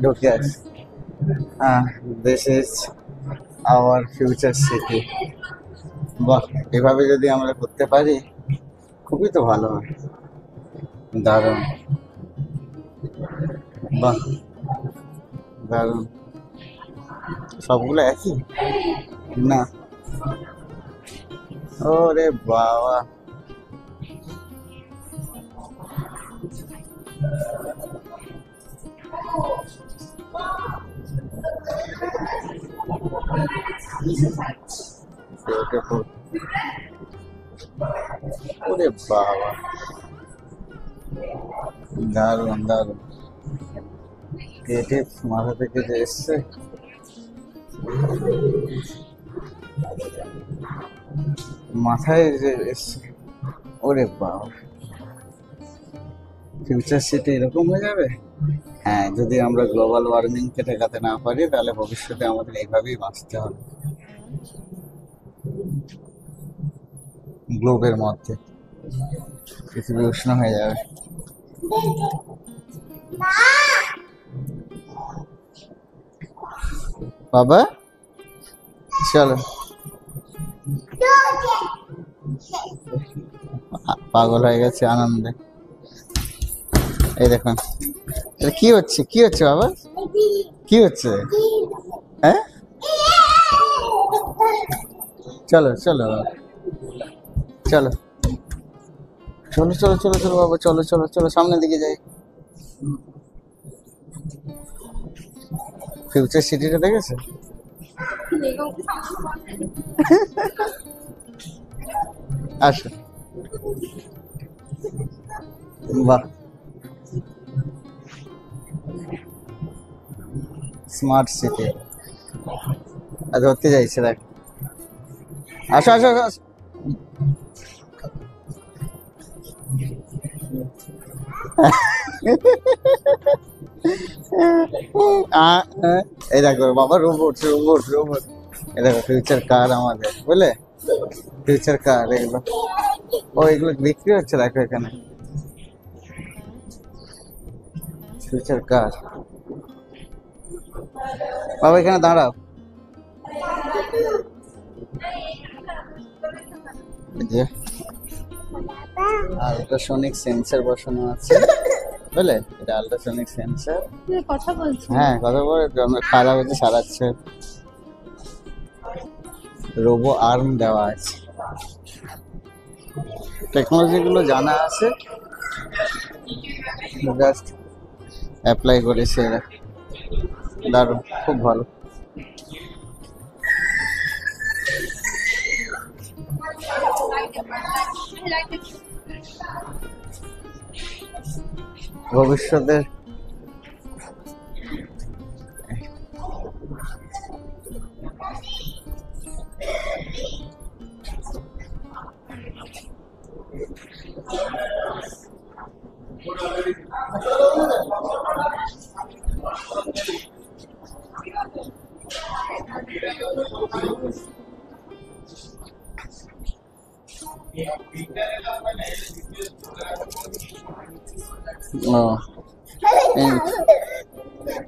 A: ঢুকে আছি। This is our future city. বাহ, এভাবে যদি আমরা করতে পারি খুবই তো ভালো হয়, দারুণ। বাহ দারুণ। সবগুলো একই না? ওরে বাবা, Beautiful. ওরে বাবা, দারুণ দারুণ। ক্রিয়েটিভ মাথা থেকে যে এসছে, মাথায় যে এসছে, ওরে বাবা, ফিউচার সিটি এরকম হয়ে যাবে। হ্যাঁ, যদি আমরা গ্লোবাল ওয়ার্মিং কে ঠেকাতে না পারি তাহলে ভবিষ্যতে আমাদের এইভাবেই বাঁচতে হবে গ্লোবের মধ্যে, পৃথিবী উষ্ণ হয়ে যাবে। বাবা চলো, পাগল হয়ে গেছে আনন্দে। এই দেখুন কি হচ্ছে, কি হচ্ছে বাবা, কি হচ্ছে? হ্যাঁ চলো চলো চলো চলো চলো চলো চলো বাবা, চলো চলো চলো সামনের দিকে যাই। ফিউচার সিটিটা দেখেছে? আসো, বাহ, স্মার্ট সিটি ধরতে যাইছে দেখ। আসো আসো আসো। এই দেখো বাবা, রোবট রোবট রোবট। এই দেখো ফিউচার কার আমাদের, বুঝলে? ফিউচার কার এগুলো, ও এগুলো বিক্রি হচ্ছে, দেখো এখানে ফিউচার কার। বাবা এখানে দাঁড়াও, আল্ট্রাসনিক সেন্সর বসানো আছে, বুঝলে? এটা আল্ট্রাসনিক সেন্সর।
B: কথা বলছি,
A: হ্যাঁ কথা বলে, খারাপ হচ্ছে সারাচ্ছে। রোবো আর্ম দেওয়া আছে, টেকনোলজি গুলো জানা আছে, জাস্ট অ্যাপ্লাই করেছে এরা। দারুণ, খুব ভালো। ভবিষ্যতের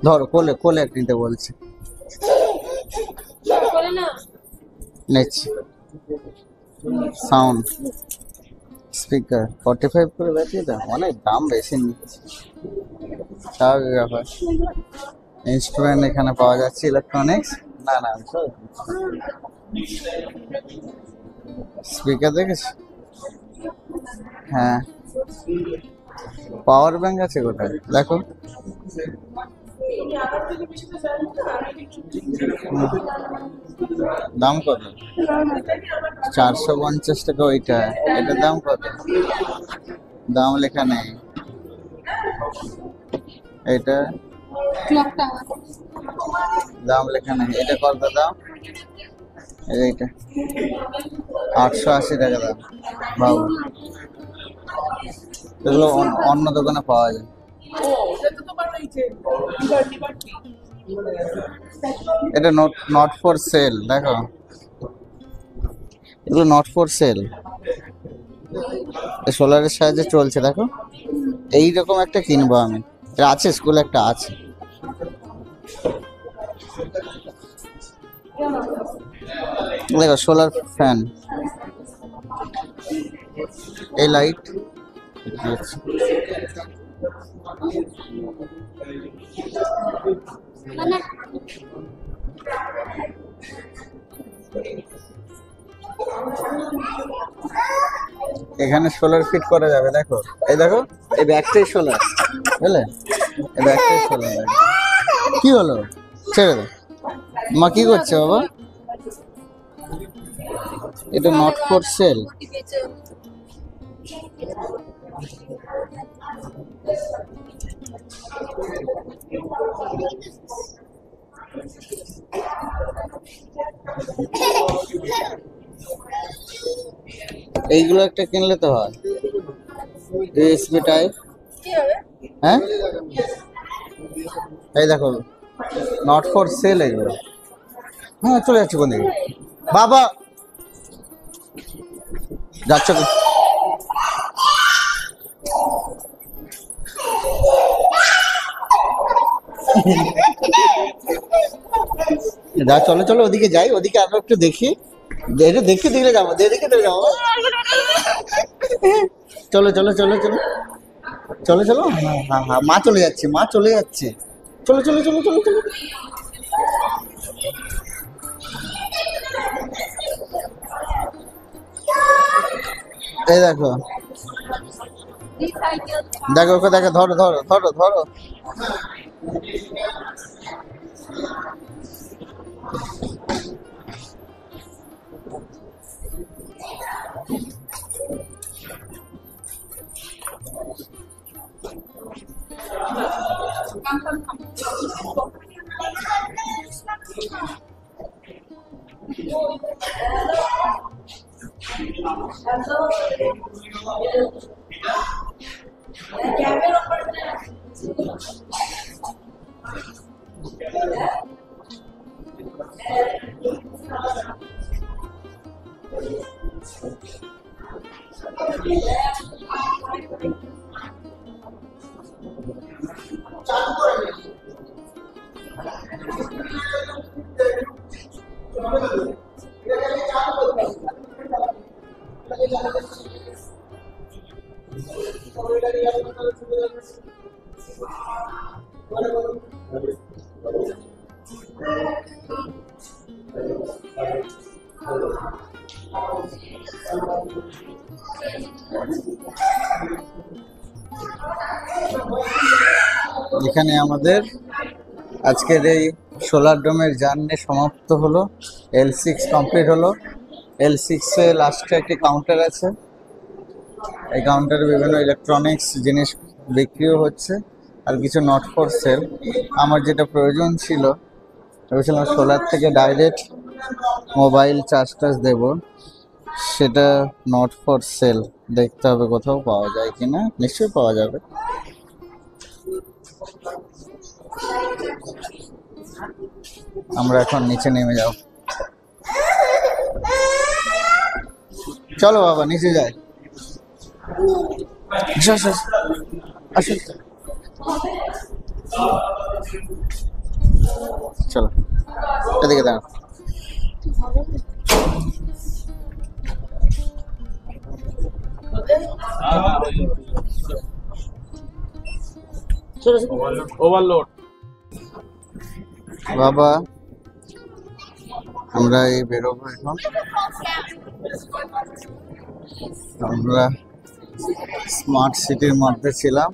A: ধরো কোলে কোলে নিতে বলছে, নিচ্ছি। সাউন্ড স্পিকার 45 করে ব্যাটারিটা, অনেক দাম বেশি নিচ্ছে, স্বাভাবিক ব্যাপার। ইনস্ট্রুমেন্ট এখানে পাওয়া যাচ্ছে, ইলেকট্রনিক্স। না না স্পিকার দেখেছি, হ্যাঁ। পাওয়ার ব্যাংক আছে কোথায় দেখো? দাম কত? 450 টাকা ওইটা। এটার দাম কত? দাম লেখা নেই। এটা দাম লেখা নেই। এটা কত দাম? এইটা 880 টাকা দাম। বাবু এগুলো অন্য দোকানে পাওয়া যায়। এটা নট ফর সেল, দেখো এগুলো নট ফর সেল, সোলারের সাহায্যে চলছে। দেখো এইরকম একটা কিনবো আমি, আছে স্কুলে একটা আছে। দেখো সোলার ফ্যান, এই লাইট এখানে সোলার ফিট করা যাবে। দেখো এই দেখো, এই ব্যাগটাই সোলার, বুঝলে? এই ব্যাগটাই সোলার। কি হলো? ছেড়ে দাও। মা কি করছে বাবা? এটা নট ফর সেল। এইগুলো একটা কিনলে তো হয়, ইউএসবি টাইপ। হ্যাঁ এই দেখো নট ফর সেল এগুলো। হ্যাঁ চলে যাচ্ছে কোন দিকে বাবা, যাচ্ছ তো? যা চলো চলো ওদিকে যাই, ওদিকে আরো একটু দেখি, দেখে দিলে যাবো, দেখে দিলে যাবো। চলো চলো চলো চলো চলো চলো। হ্যাঁ হ্যাঁ হ্যাঁ, মা চলে যাচ্ছে, মা চলে যাচ্ছে। চলো চলো চলো চলো চলো। এই দেখো দেখো ওকে দেখো, ধরো ধরো ধরো ধরো। এখানে আমাদের আজকের এই সোলার ডোমের জার্নি সমাপ্ত হলো। L6 কমপ্লিট হলো। L6 এ লাস্টে একটি কাউন্টার আছে, এই কাউন্টারে বিভিন্ন ইলেকট্রনিক্স জিনিস বিক্রিও হচ্ছে আর কিছু নট ফর সেল। আমার যেটা প্রয়োজন ছিল ভেবেছিলাম সোলার থেকে ডাইরেক্ট মোবাইল চার্জ দেব, সেটা নট ফর সেল। দেখতে হবে কোথাও পাওয়া যায় কিনা, নিশ্চয়ই পাওয়া যাবে। আমরা এখন নিচে নেমে যাব। চলো বাবা নিচে যাই। আসো আসো আসো, চলো এদিকে দাঁড়াও।
C: ওভারলোড
A: বাবা আমরা এই বেরোবো এখন। আমরা স্মার্ট সিটির মধ্যে ছিলাম,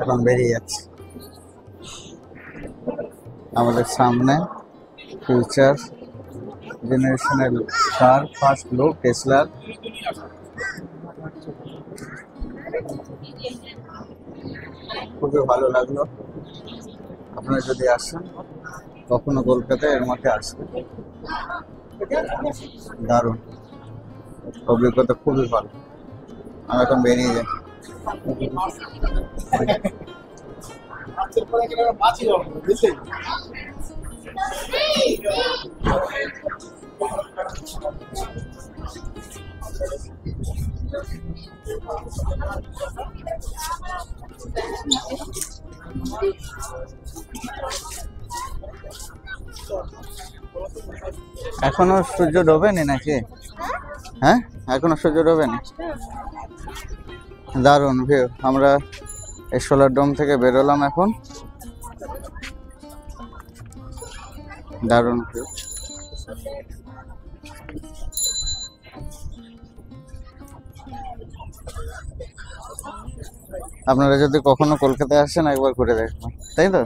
A: এখন বেরিয়ে যাচ্ছি। আমাদের সামনে ফিউচার জেনারেশনের কার, ফার্স্ট লুক টেসলার। খুবই ভালো লাগলো। আপনারা যদি আসেন কখনো কলকাতায় এর মধ্যে আসবেন, দারুণ অভিজ্ঞতা, খুবই ভালো। আমরা এখন বেরিয়ে যাই। এখনো সূর্য ডোবেনি নাকি? হ্যাঁ এখনো সূর্য ডোবেনি। দারুণ ভিউ। আমরা এই সোলার ডোম থেকে বেরোলাম এখন, দারুণ ভিউ। আপনারা যদি কখনো কলকাতায় আসেন একবার ঘুরে দেখবেন, তাই তো?